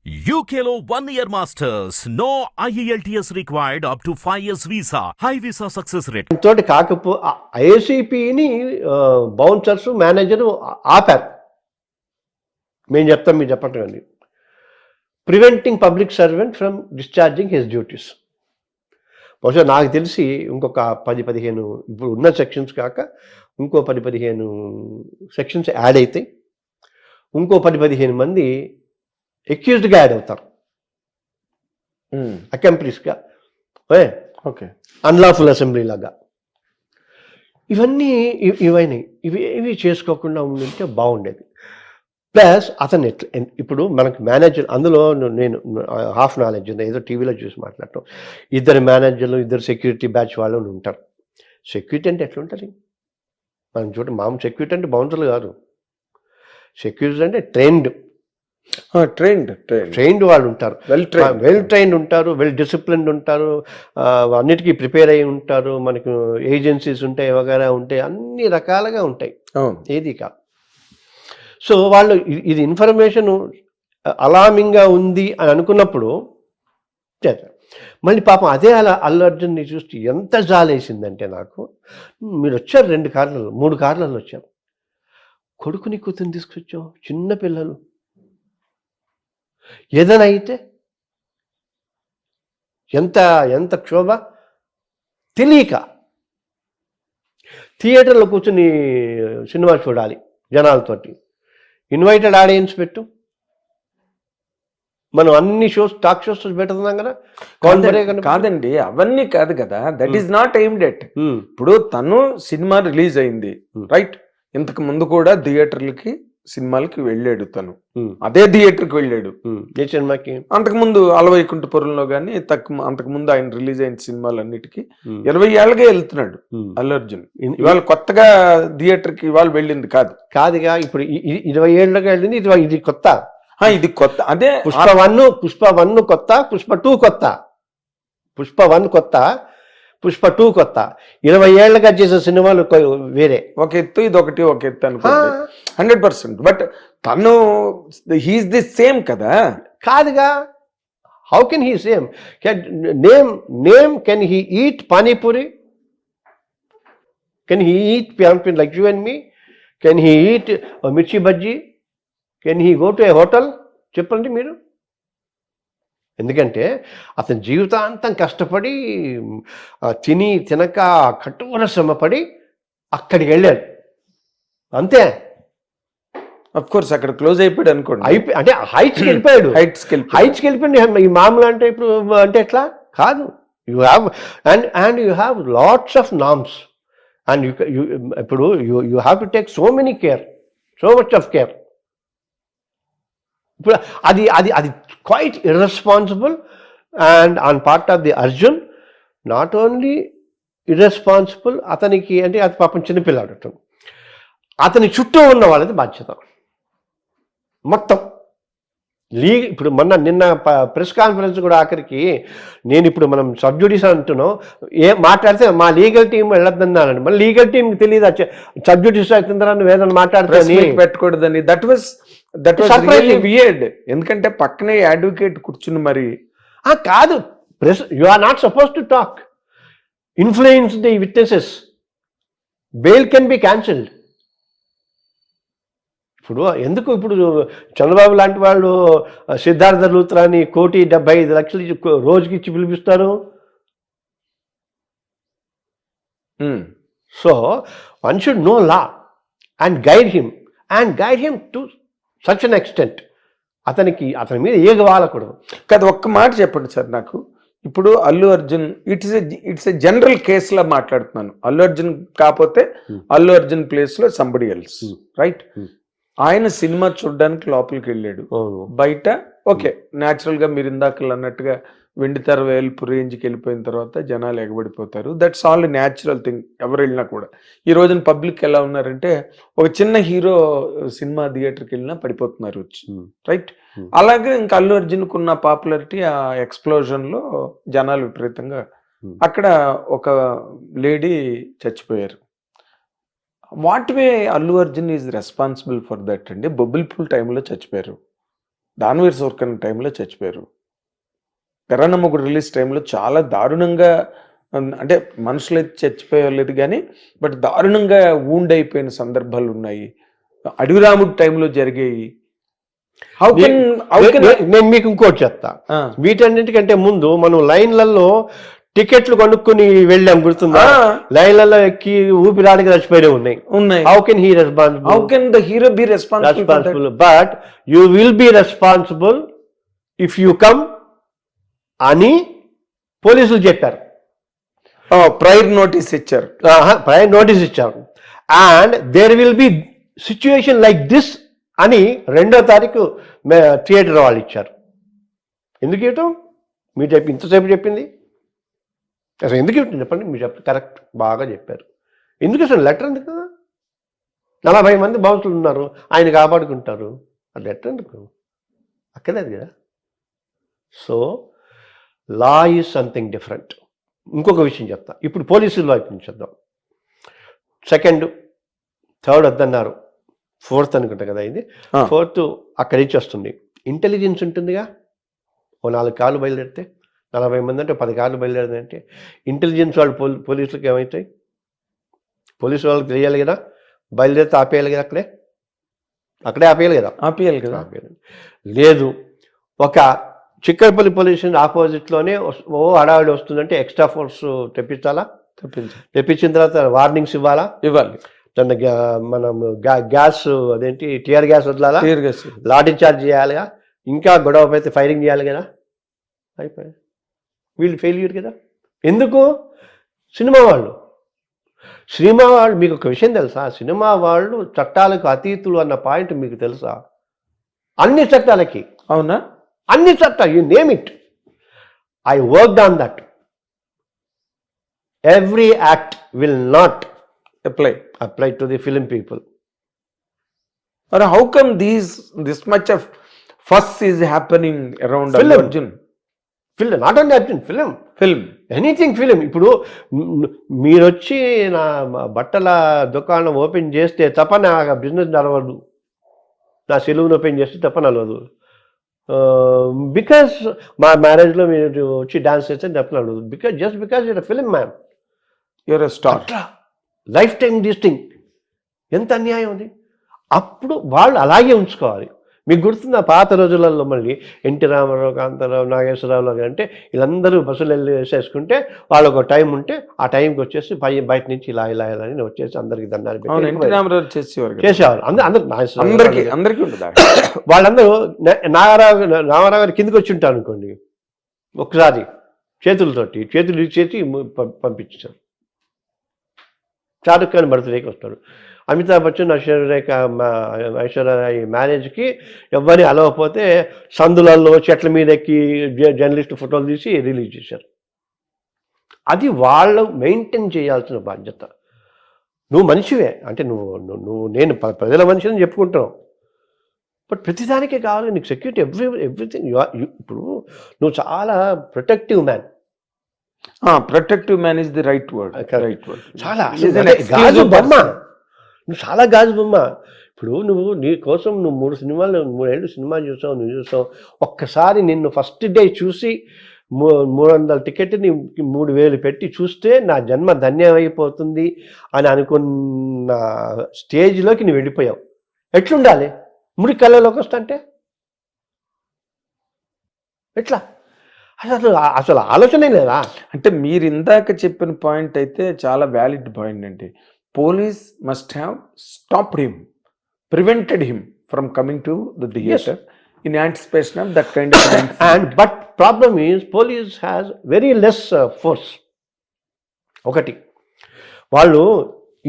UKLO 1 year masters. No IELTS required up to 5 years visa. High visa success rate. తోటి కాకపో ఐఏసీపీని bouncers manager ఆపారు. మేము చెప్తాం, మీరు చెప్పండి కానీ preventing public servant from discharging his duties. బహుశా నాకు తెలిసి ఇంకొక 10-15 ఇప్పుడు ఉన్న సెక్షన్స్ కాక ఇంకో 10-15 సెక్షన్స్ యాడ్ అవుతాయి. ఇంకో 10-15 మంది ఎక్యూజ్డ్గా యాడ్ అవుతారు, అకంప్లిస్గా, ఓకే, అన్లాఫుల్ అసెంబ్లీ లాగా. ఇవి చేసుకోకుండా ఉండింటే బాగుండేది. ప్లస్ అతను ఇప్పుడు మనకు మేనేజర్, అందులో నేను హాఫ్ నాలెడ్జ్ ఉంది, ఏదో టీవీలో చూసి మాట్లాడటం. 2 మేనేజర్లు, 2 సెక్యూరిటీ బ్యాచ్ వాళ్ళు ఉంటారు. సెక్యూరిటీ అంటే ఎట్లుంటుంది మనం చూడండి. మామూలు సెక్యూరిటీ అంటే బౌన్సర్లు కాదు. సెక్యూరిటీ అంటే ట్రైన్డ్ వాళ్ళు ఉంటారు, వెల్ ట్రైన్డ్ ఉంటారు, వెల్ డిసిప్లిన్డ్ ఉంటారు, అన్నిటికీ ప్రిపేర్ అయి ఉంటారు. మనకు ఏజెన్సీస్ ఉంటాయి, వగైరా ఉంటాయి, అన్ని రకాలుగా ఉంటాయి, ఏది కాదు. సో వాళ్ళు ఇది ఇన్ఫర్మేషన్ అలామింగ్గా ఉంది అని అనుకున్నప్పుడు మళ్ళీ పాపం అదే అల్లు అర్జున్ని చూస్తే ఎంత జాలేసిందంటే నాకు. మీరు వచ్చారు 2 కార్లలో 3 కార్లలో వచ్చారు, కొడుకుని కూతురు తీసుకొచ్చావు, చిన్న పిల్లలు, ఏదైనా అయితే ఎంత ఎంత క్షోభ. తెలియక థియేటర్లో కూర్చుని సినిమా చూడాలి జనాలతోటి. ఇన్వైటెడ్ ఆడియన్స్ పెట్టు. మనం అన్ని షోస్, టాక్ షోస్ పెడుతున్నాం కదా. కాదండి, అవన్నీ కాదు కదా, that is not aimed at. ఇప్పుడు తను సినిమా రిలీజ్ అయింది, రైట్, ఇంతకు ముందు కూడా థియేటర్లకి సినిమాలకి వెళ్ళాడు తను, అదే థియేటర్కి వెళ్ళాడు. ఏ సినిమాకి? అంతకుముందు అలవైకుంఠపురంలో కానీ అంతకుముందు ఆయన రిలీజ్ అయిన సినిమాలన్నిటికీ 20 ఏళ్ళగా వెళ్తున్నాడు అల్లు అర్జున్. ఇవాళ కొత్తగా థియేటర్కి ఇవాళ వెళ్ళింది కాదుగా. ఇప్పుడు 20 ఏళ్ళగా వెళ్ళింది, ఇది కొత్త. ఇది కొత్త. అదే పుష్ప 1 కొత్త, పుష్ప 2 కొత్త. పుష్ప 1 కొత్త, పుష్ప 2 కొత్త. 20 ఏళ్ళగా చేసే సినిమాలు వేరే. ఒక ఎత్తు, ఇది ఒక ఎత్తు అనుకోండి, 100%. బట్ తను హీస్ ది సేమ్ కదా. కాదుగా. How can he same? Name can he eat panipuri? Can he eat panipuri like you and me? Can he eat mirchi bajji? Can he go to a hotel? చెప్పండి మీరు. ఎందుకంటే అతని జీవితాంతం కష్టపడి తినక కఠోర శ్రమపడి అక్కడికి వెళ్ళాడు, అంతే. అఫ్ కోర్స్ అక్కడ క్లోజ్ అయిపోయాడు అనుకోండి, అంటే హైట్స్కి వెళ్ళిపోయాడు. హైట్స్కి వెళ్ళిపోయింది. ఈ మామూలు అంటే ఇప్పుడు అంటే ఎట్లా కాదు. You have and you have lots of names and ఇప్పుడు you have to take so many care, so much of care. ఇప్పుడు అది quite irresponsible and on part of the Arjun. Not only irresponsible, అతనికి అంటే అది పాపం చిన్నపిల్లాడు, అతని చుట్టూ ఉన్న వాళ్ళది బాధ్యత మొత్తం. ఇప్పుడు నిన్న ప్రెస్ కాన్ఫరెన్స్ కూడా ఆఖరికి నేను ఇప్పుడు మనం సబ్జుడిస్ అంటున్నాం, మాట్లాడితే మా లీగల్ టీం వెళ్ళొద్దన్నానండి. మళ్ళీ లీగల్ టీంకి తెలియదు సబ్జుడిస్ అవుతుందని వేదన మాట్లాడుతుంది, పెట్టకూడదని. That was really weird. ఎందుకంటే పక్కనే అడ్వకేట్ కూర్చుని మరి కాదు, press you are not suppose to talk, influence the witnesses, bail can be cancelled. ఇప్పుడు ఎందుకు ఇప్పుడు చంద్రబాబు లాంటి వాళ్ళు సిద్ధార్థ లూత్రాని 1,75,00,000 రోజుకి ఇచ్చి పిలిపిస్తారు. So one should know law and guide him to such an extent. అతని మీద ఏగ వాలకూడదు కదా. ఒక్క మాట చెప్పండి సార్ నాకు. ఇప్పుడు Allu Arjun, it's a general కేసులా మాట్లాడుతున్నాను. అల్లు అర్జున్ కాకపోతే అల్లు అర్జున్ ప్లేస్ లో సంబడి ఎల్స్, రైట్? ఆయన సినిమా చూడడానికి లోపలికి వెళ్ళాడు, బయట ఓకే న్యాచురల్ గా మీరు ఇందాకలు అన్నట్టుగా వెండితెర వేల్పు రేంజ్కి వెళ్ళిపోయిన తర్వాత జనాలు ఎగబడిపోతారు. That's all natural thing. ఎవరు వెళ్ళినా కూడా ఈ రోజున పబ్లిక్ ఎలా ఉన్నారంటే, ఒక చిన్న హీరో సినిమా థియేటర్కి వెళ్ళినా పడిపోతున్నారు వచ్చి, రైట్? అలాగే ఇంకా అల్లు అర్జున్కు ఉన్న పాపులారిటీ ఆ ఎక్స్ప్లోజన్ లో జనాలు విపరీతంగా. అక్కడ ఒక లేడీ చచ్చిపోయారు. What way Allu Arjun is responsible for that అండి? బొబ్బిల్ పూల్ టైంలో చచ్చిపోయారు. దానవీర్ సూర్కన్ టైంలో చచ్చిపోయారు. తెరనమ్మగుడు రిలీజ్ టైంలో చాలా దారుణంగా, అంటే మనుషులైతే చచ్చిపోయలేదు కానీ బట్ దారుణంగా వూండ్ అయిపోయిన సందర్భాలు ఉన్నాయి. అడవిరాముడు టైంలో జరిగాయి. నేను మీకు ఇంకోటి చెప్తా. వీటన్నిటికంటే ముందు మనం లైన్లలో టికెట్లు కొనుక్కుని వెళ్ళాం, గుర్తుందా? లైన్లలో ఎక్కి ఊపిరాడికి చచ్చిపోయినా ఉన్నాయి. How can he responsible? How can the hero be responsible? But you will be responsible if you come అని పోలీసులు చెప్పారు. ప్రైర్ నోటీస్ ఇచ్చారు. ప్రైర్ నోటీస్ ఇచ్చారు. And there will be situation like this అని 2వ తారీఖు థియేటర్ వాళ్ళు ఇచ్చారు. ఎందుకు ఇవ్వటం? మీరు ఇంతసేపు చెప్పింది అసలు ఎందుకు ఇవ్వటం చెప్పండి. మీరు కరెక్ట్, బాగా చెప్పారు. ఎందుకు అసలు లెటర్ ఎందుకు? 40 మంది బౌన్సులు ఉన్నారు, ఆయన కాపాడుకుంటారు. ఆ లెటర్ ఎందుకు? అక్కర్లేదు కదా. So law is something different. ఇంకొక విషయం చెప్తా. ఇప్పుడు పోలీసుల వైపు నుంచి చూద్దాం. 2nd, 3rd వద్దన్నారు, 4th అనుకుంటా కదా ఇది. 4th అక్కడి నుంచి వస్తుంది. ఇంటెలిజెన్స్ ఉంటుందిగా. ఓ 4 కార్లు బయలుదేరితే 40 మంది అంటే 10 కార్లు బయలుదేరిందంటే ఇంటెలిజెన్స్ వాళ్ళు పోలీసులకు ఏమవుతాయి? పోలీసు వాళ్ళకి తెలియాలి కదా, బయలుదేరితే ఆపేయాలి కదా, అక్కడే ఆపేయాలి కదా. ఆపేయాలి. లేదు, ఒక చిక్కడపల్లి పోలీస్ స్టేషన్ ఆపోజిట్లోనే ఓ హడావిడి వస్తుందంటే ఎక్స్ట్రా ఫోర్స్ తెప్పించాలా? తెప్పించిన తర్వాత వార్నింగ్స్ ఇవ్వాలి. మనం గ్యాస్, అదేంటి టియర్ గ్యాస్ వదలాలా, లాఠీ చార్జ్ చేయాలిగా, ఇంకా గొడవ అయితే ఫైరింగ్ చేయాలి కదా. అయిపోయాయి. వీళ్ళు ఫెయిల్యూర్ కదా. ఎందుకు? సినిమా వాళ్ళు మీకు ఒక విషయం తెలుసా? సినిమా వాళ్ళు చట్టాలకు అతీతులు అన్న పాయింట్ మీకు తెలుసా? అన్ని చట్టాలకి. అవునా? అన్ని చట్టాలు, you name it. I worked on that. Every act will not apply to the film people. Or how come this much of fuss is happening around Film. Arjun? Film, not only Arjun, film. Anything film. ఇప్పుడు మీరు వచ్చి నా బట్టల దుకాణం open చేస్తే తప్ప నా business నడవదు. నా సెలూన్ ఓపెన్ చేస్తే తప్ప నడవదు. బికాస్ మా మ్యారేజ్లో మీరు వచ్చి డాన్స్ చేస్తే తప్ప నడవదు. Because you're film man, you're a star. Life time distinct. ఎంత అన్యాయం అది. అప్పుడు వాళ్ళు అలాగే ఉంచుకోవాలి. మీకు గుర్తున్న పాత రోజులలో మళ్ళీ ఎన్టీ రామారావు, కాంతారావు, నాగేశ్వరరావు అంటే వీళ్ళందరూ బస్సులు వెళ్ళి వేసేసుకుంటే వాళ్ళకు ఒక టైం ఉంటే ఆ టైంకి వచ్చేసి బయట నుంచి ఇలా అని వచ్చేసి అందరికి దండాలు చేసేవారు. అందరికీ వాళ్ళందరూ రామారావు గారు కిందికి వచ్చి ఉంటారు అనుకోండి, ఒకసారి చేతులు ఇచ్చేసి పంపించారు. షారుఖ్ ఖాన్ బర్త్డేకి వస్తాడు. అమితాబ్ బచ్చన్ ఐశ్వర్య మ్యారేజ్కి ఎవరిని అలవకపోతే సందులలో చెట్ల మీద ఎక్కి జర్నలిస్ట్ ఫోటోలు తీసి రిలీజ్ చేశారు. అది వాళ్ళు మెయింటైన్ చేయాల్సిన బాధ్యత. నువ్వు మనిషివే అంటే నేను ప్రజల మనిషిని చెప్పుకుంటున్నావు, బట్ ప్రతిదానికే కావాలి నీకు సెక్యూరిటీ, ఎవ్రీథింగ్. ఇప్పుడు నువ్వు చాలా protective man. Protective man is the right word. చాలా గాజు బొమ్మ, నువ్వు చాలా గాజు బొమ్మ. ఇప్పుడు నీ కోసం 3 ఏళ్ళు సినిమా చూసావు, నువ్వు చూసావు. ఒక్కసారి నిన్ను ఫస్ట్ డే చూసి 300 టికెట్ని 3000 పెట్టి చూస్తే నా జన్మ ధన్యమైపోతుంది అని అనుకున్న స్టేజ్లోకి నువ్వు వెళ్ళిపోయావు. ఎట్లుండాలి? ముడి కళ్ళలోకి వస్తుంటే ఎట్లా? అసలు ఆలోచనే లేదా? అంటే మీరు ఇందాక చెప్పిన పాయింట్ అయితే చాలా వ్యాలిడ్ పాయింట్ అండి. Police must have stopped him, prevented him from coming to the theatre in anticipation of that kind of but problem is police has very less force. ఒకటి, వాళ్ళు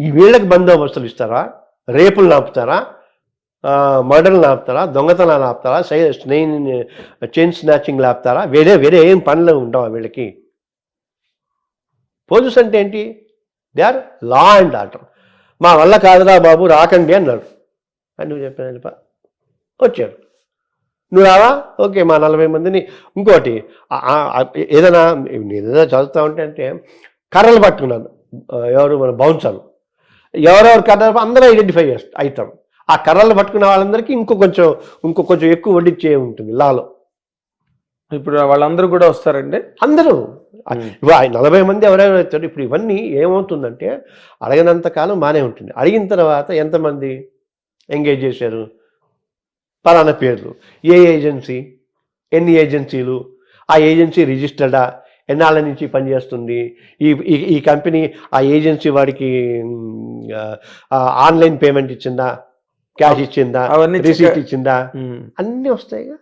ఈ వీళ్ళకి బందోబస్తులు ఇస్తారా, రేపులు ఆపుతారా, మర్డర్లు ఆపుతారా, దొంగతనాలు ఆపుతారా, చైన్ స్నాచింగ్లు ఆపుతారా? వేరే ఏం పనులు ఉండవా వీళ్ళకి? పోలీస్ అంటే ఏంటి? They are law and order. మా వల్ల కాదురా బాబు రాకండి అన్నాడు అని నువ్వు చెప్పిన వచ్చాడు. నువ్వు రావా? ఓకే, మా 40 మందిని. ఇంకోటి ఏదైనా చదువుతా అంటే కర్రలు పట్టుకున్నాను, ఎవరు మన బౌన్సర్లు, ఎవరెవరు కర్ర అందరూ ఐడెంటిఫై అవుతాం. ఆ కర్రలు పట్టుకున్న వాళ్ళందరికీ ఇంకో కొంచెం ఎక్కువ వడ్డిచ్చే ఉంటుంది లాలో. ఇప్పుడు వాళ్ళందరూ కూడా వస్తారండి అందరూ ఇప్పుడు 40 మంది ఎవరెవరు వచ్చారు. ఇప్పుడు ఇవన్నీ ఏమవుతుందంటే అడగనంత కాలం బాగానే ఉంటుంది. అడిగిన తర్వాత ఎంతమంది ఎంగేజ్ చేశారు, పలానా పేర్లు, ఏ ఏజెన్సీ, ఎన్ని ఏజెన్సీలు, ఆ ఏజెన్సీ రిజిస్టర్డా, ఎన్నాళ్ళ నుంచి పనిచేస్తుంది, ఈ కంపెనీ ఆ ఏజెన్సీ వాడికి ఆన్లైన్ పేమెంట్ ఇచ్చిందా, క్యాష్ ఇచ్చిందా, రిసీట్ ఇచ్చిందా, అన్నీ వస్తాయిగా,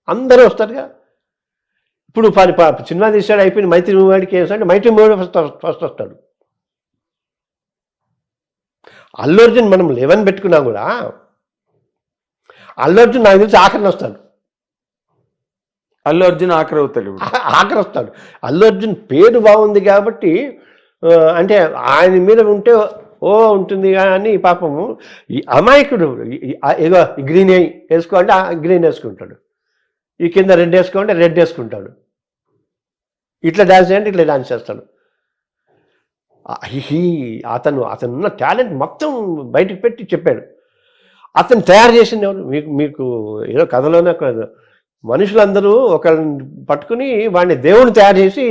అందరూ వస్తారుగా. ఇప్పుడు సినిమా తీసాడు అయిపోయింది, మైత్రి మూవీ వాడికి ఏమంటే మైత్రి మూవీ ఫస్ట్ వస్తాడు. అల్లు అర్జున్ మనం 11 పెట్టుకున్నా కూడా అల్లు అర్జున్ నాకు తెలిసి ఆఖరిని వస్తాడు. అల్లు అర్జున్ ఆఖరి అవుతాడు, ఆఖరి వస్తాడు. అల్లు అర్జున్ పేరు బాగుంది కాబట్టి, అంటే ఆయన మీద ఉంటే ఉంటుంది అని పాపము ఈ అమాయకుడు ఏదో గ్రీన్ వేసుకో అంటే గ్రీన్ వేసుకుంటాడు, ఈ కింద రెడ్ వేసుకోంటే రెడ్ వేసుకుంటాడు, ఇట్లా డాన్స్ చేయండి ఇట్లా డాన్స్ చేస్తాడు. అతనున్న టాలెంట్ మొత్తం బయటకు పెట్టి చెప్పాడు. అతను తయారు చేసింది ఎవరు? మీకు ఏదో కథలోనే మనుషులందరూ ఒకరిని పట్టుకుని వాడిని దేవుని తయారు చేసి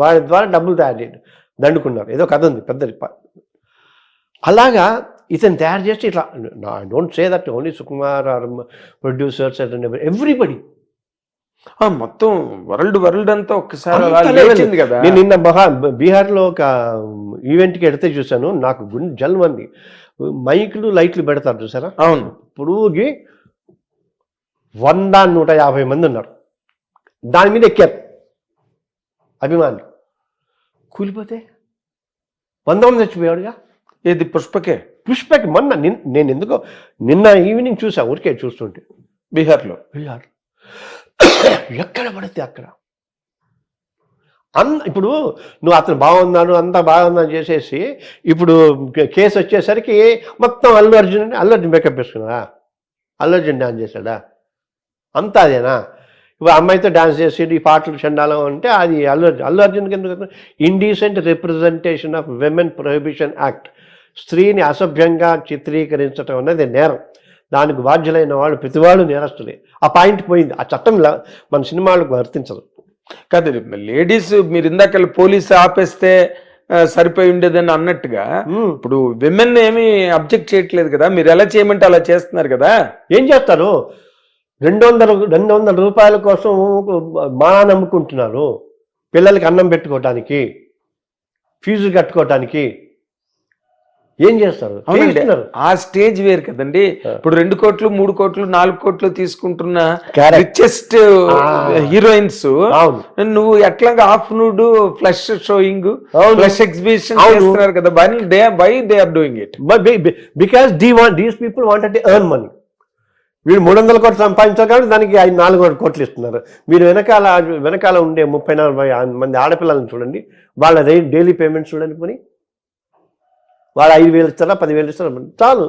వాడి ద్వారా డబ్బులు తయారు చేయడం దండుకున్నారు. ఏదో కథ ఉంది పెద్దది. అలాగా ఇతను తయారు చేసి ఇట్లా, I don't say that only Sukumar or producers everybody, మొత్తం వరల్డ్ అంతా ఒక్కసారి కదా. నేను నిన్న బీహార్లో ఒక ఈవెంట్కి ఎడితే చూశాను, నాకు గుండె జల్మంది. మైకులు లైట్లు పెడతారు చూసారా, అవును, పొడుగుకి 100-150 మంది ఉన్నారు, దాని మీద ఎక్కారు అభిమానులు. కూలిపోతే 100 మంది చచ్చిపోయాడుగా. ఏది పుష్పకి మొన్న నేను ఎందుకో నిన్న ఈవినింగ్ చూసా, ఊరికే చూస్తుంటే బీహార్ ఎక్కడ పడితే అక్కడ ఇప్పుడు నువ్వు అతను బాగున్నాను అంతా బాగుందని చేసేసి ఇప్పుడు కేసు వచ్చేసరికి మొత్తం అల్లు అర్జున్ మేకప్ వేసుకున్నా, అల్లు అర్జున్ డాన్స్ చేశాడా, అంతా అదేనా? ఇప్పుడు అమ్మాయితో డాన్స్ చేసేది, ఈ పాటలు చండాలం అంటే అది అల్లు అర్జున్కి ఎందుకు? Indecent representation of women prohibition act, స్త్రీని అసభ్యంగా చిత్రీకరించడం అనేది నేరం. దానికి బాధ్యులైన వాళ్ళు ప్రతివాళ్ళు నేరస్తులే. ఆ పాయింట్ పోయింది, ఆ చట్టం మన సినిమాలకు వర్తించదు. కాదు, లేడీస్ మీరు ఇందాక పోలీసు ఆపేస్తే సరిపోయి ఉండేదని అన్నట్టుగా ఇప్పుడు విమెన్ ఏమి అబ్జెక్ట్ చేయట్లేదు కదా, మీరు ఎలా చేయమంటే అలా చేస్తున్నారు కదా. ఏం చేస్తారు? 200 రూపాయల కోసం మానా నమ్ముకుంటున్నారు, పిల్లలకి అన్నం పెట్టుకోవటానికి, ఫీజు కట్టుకోవటానికి. ఏం చేస్తారు? ఆ స్టేజ్ వేరు కదండి. ఇప్పుడు 2 కోట్లు 3 కోట్లు 4 కోట్లు తీసుకుంటున్న రిచెస్ట్ హీరోయిన్స్ నువ్వు ఎట్లాగా half nude flesh showing, flesh exhibition చేస్తున్నారు కదా. Why they are doing it? Because these people wanted to earn money. వీడు 300 కోట్లు సంపాదించారు కాబట్టి దానికి 400 కోట్లు ఇస్తున్నారు. మీరు వెనకాల ఉండే 30-40 మంది ఆడపిల్లలను చూడండి, వాళ్ళ డైలీ పేమెంట్స్ చూడండి. పోనీ వాళ్ళు 5,000 ఇస్తారా, 10,000 ఇస్తారా, చాలు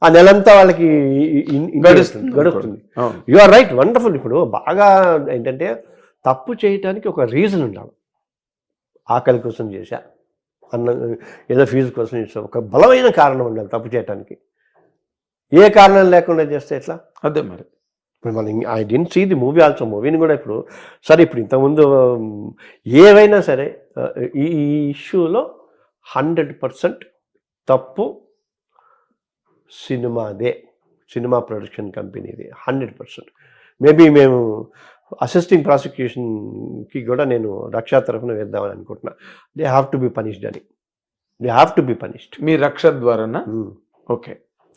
ఆ నెలంతా వాళ్ళకి గడుస్తుంది. You are right, wonderful. ఇప్పుడు బాగా ఏంటంటే తప్పు చేయటానికి ఒక రీజన్ ఉండాలి. ఆకలి కోసం చేశా, ఏదో ఫీజు కోసం చేసా, ఒక బలమైన కారణం ఉండాలి తప్పు చేయటానికి. ఏ కారణం లేకుండా చేస్తే ఎట్లా? అదే మరి. ఇప్పుడు మనం I didn't see the movie also. మూవీని కూడా ఇప్పుడు సరే, ఇప్పుడు ఇంతకుముందు ఏవైనా సరే ఈ ఇష్యూలో 100% తప్పు సినిమాదే, సినిమా ప్రొడక్షన్ కంపెనీది 100%. మేబీ మేము అసిస్టింగ్ ప్రాసిక్యూషన్కి కూడా నేను రక్షా తరఫున వేద్దామని అనుకుంటున్నా. They have to be punished అని. They have to be punished. మీ రక్ష ద్వారానా? ఓకే.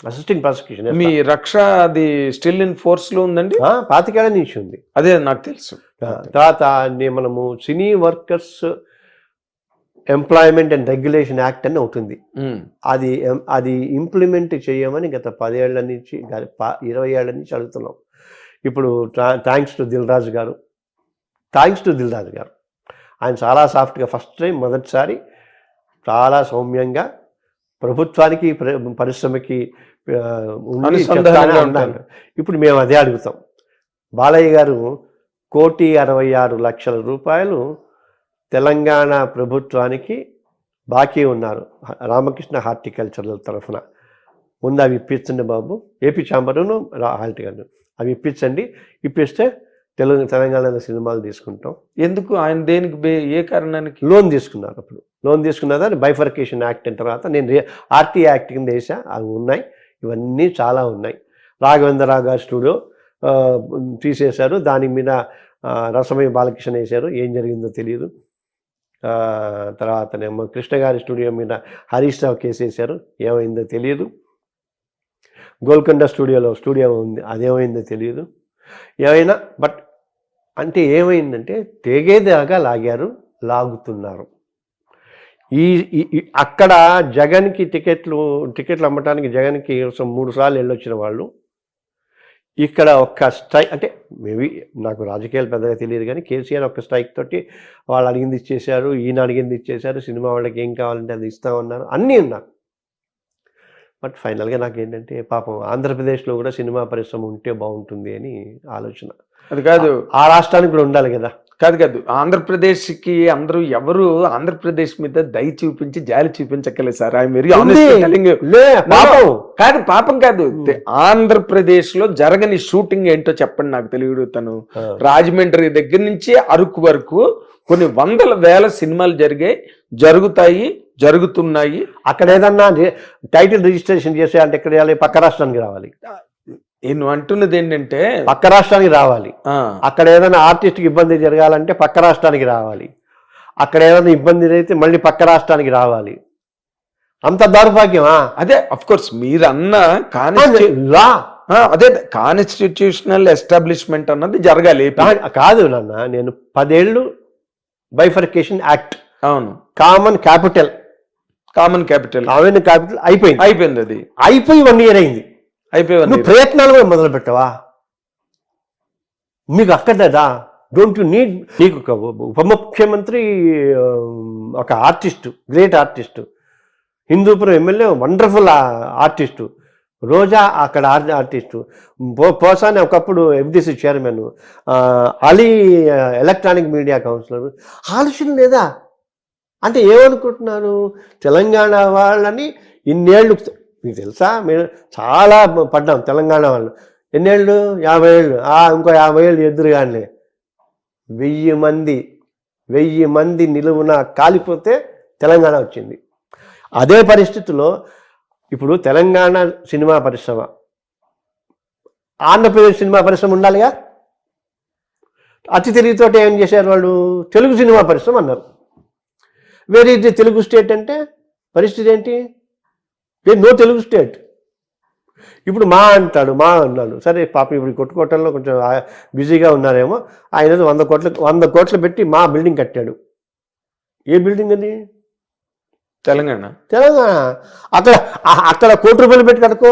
Assisting prosecution. మీ రక్ష అది స్టిల్ ఇన్ ఫోర్స్ లో ఉందండి? 25 ఏళ్ల నుంచి ఉంది. అదే నాకు తెలుసు. తర్వాత మనము సినీ workers employment and regulation act అని ఉంటుంది. అది ఇంప్లిమెంట్ చేయమని గత 10 ఏళ్ల నుంచి 20 ఏళ్ల నుంచి అడుగుతున్నాం. ఇప్పుడు థ్యాంక్స్ టు దిల్ రాజు గారు ఆయన చాలా సాఫ్ట్గా ఫస్ట్ టైం మొదటిసారి చాలా సౌమ్యంగా ప్రభుత్వానికి పరిశ్రమకి ఉన్నారు. ఇప్పుడు మేము అదే అడుగుతాం. బాలయ్య గారు 1,66,00,000 రూపాయలు తెలంగాణ ప్రభుత్వానికి బాకీ ఉన్నారు రామకృష్ణ హార్టికల్చరల్ తరఫున. ముందు అవి ఇప్పించండి బాబు, ఏపీ ఛాంబరును హాల్ట్ గారు అవి ఇప్పించండి, ఇప్పిస్తే తెలంగాణలో సినిమాలు తీసుకుంటాం. ఎందుకు ఆయన దేనికి ఏ కారణానికి లోన్ తీసుకున్నారు. అప్పుడు లోన్ తీసుకున్నదా బైఫర్కేషన్ యాక్ట్ అయిన తర్వాత నేను ఆర్టీ యాక్ట్ కింద వేసా, అవి ఉన్నాయి. ఇవన్నీ చాలా ఉన్నాయి. రాఘవేంద్రరావు గారి స్టూడియో తీసేశారు, దాని మీద రసమయ్య బాలకృష్ణ వేశారు, ఏం జరిగిందో తెలియదు. తర్వాతనేమో కృష్ణ గారి స్టూడియో మీద హరీష్ రావు కేసు వేశారు, ఏమైందో తెలియదు. గోల్కొండ స్టూడియో ఉంది, అదేమైందో తెలియదు. ఏమైనా బట్ అంటే ఏమైందంటే తెగేదాకా లాగుతున్నారు. అక్కడ జగన్కి టికెట్లు అమ్మటానికి జగన్కి 3 సార్లు వెళ్ళొచ్చిన వాళ్ళు ఇక్కడ ఒక్క స్ట్రైక్, అంటే మేబీ నాకు రాజకీయాలు పెద్దగా తెలియదు కానీ కేసీఆర్ ఒక్క స్ట్రైక్ తోటి వాళ్ళు అడిగింది ఇచ్చేశారు, ఈయన అడిగింది ఇచ్చేశారు, సినిమా వాళ్ళకి ఏం కావాలంటే అది ఇస్తామన్నారు, అన్నీ ఉన్నారు. బట్ ఫైనల్గా నాకేంటంటే పాపం ఆంధ్రప్రదేశ్లో కూడా సినిమా పరిశ్రమ ఉంటే బాగుంటుంది అని ఆలోచన. అది కాదు, ఆ రాష్ట్రానికి కూడా ఉండాలి కదా. కాదు ఆంధ్రప్రదేశ్కి అందరూ ఎవరు ఆంధ్రప్రదేశ్ మీద దయ చూపించి జాలి చూపించక్కలేదు సార్. కాదు పాపం కాదు, ఆంధ్రప్రదేశ్ లో జరగని షూటింగ్ ఏంటో చెప్పండి నాకు తెలియడుతాను. రాజమండ్రి దగ్గర నుంచి అరకు వరకు కొన్ని 100,000 సినిమాలు జరుగుతున్నాయి. అక్కడ ఏదన్నా టైటిల్ రిజిస్ట్రేషన్ చేసేయాలంటే ఎక్కడ చేయాలి? పక్క రాష్ట్రానికి రావాలి. నేను అంటున్నది ఏంటంటే పక్క రాష్ట్రానికి రావాలి. అక్కడ ఏదైనా ఆర్టిస్ట్కి ఇబ్బంది జరగాలంటే పక్క రాష్ట్రానికి రావాలి. అక్కడ ఏదైనా ఇబ్బంది అయితే మళ్ళీ పక్క రాష్ట్రానికి రావాలి. అంత దౌర్భాగ్యమా? అదే అఫ్ కోర్స్ మీరు అన్న అదే కాన్స్టిట్యూషనల్ ఎస్టాబ్లిష్మెంట్ అన్నది జరగాలి. కాదు నాన్న, నేను 10 ఏళ్ళు బైఫర్కేషన్ యాక్ట్, అవును, కామన్ క్యాపిటల్ అయిపోయింది. అది అయిపోయి 1 year అయింది. నువ్వు ప్రయత్నాలు కూడా మొదలు పెట్టవా? మీకు అక్కడదా డోంట్ యు నీడ్? నీకు ఒక ఉప ముఖ్యమంత్రి, ఒక artist, great artist, Hindupuram MLA wonderful artist, Roja అక్కడ ఆర్టిస్టు, పోసాని ఒకప్పుడు FDC chairman, Ali electronic media councillor. ఆలోచన లేదా? అంటే ఏమనుకుంటున్నారు? తెలంగాణ వాళ్ళని ఇన్నేళ్ళు, మీకు తెలుసా, మేము చాలా పడ్డాం తెలంగాణ వాళ్ళు. ఎన్నేళ్ళు? 50 ఏళ్ళు. ఇంకో 50 ఏళ్ళు ఎదురుగానే 1000 మంది నిలువున కాలిపోతే తెలంగాణ వచ్చింది. అదే పరిస్థితిలో ఇప్పుడు తెలంగాణ సినిమా పరిశ్రమ, ఆంధ్రప్రదేశ్ సినిమా పరిశ్రమ ఉండాలిగా. అతి తెలివితోటి ఏం చేశారు వాళ్ళు? తెలుగు సినిమా పరిశ్రమ అన్నారు. వేరే తెలుగు స్టేట్ అంటే పరిస్థితి ఏంటి? No Telugu state. ఇప్పుడు మా అన్నాడు. సరే పాపం ఇప్పుడు కొట్టుకోవటంలో కొంచెం బిజీగా ఉన్నారేమో. ఆయన 100 కోట్లు పెట్టి మా బిల్డింగ్ కట్టాడు. ఏ బిల్డింగ్ అది? తెలంగాణ. అక్కడ ₹1 పెట్టి కట్టుకో.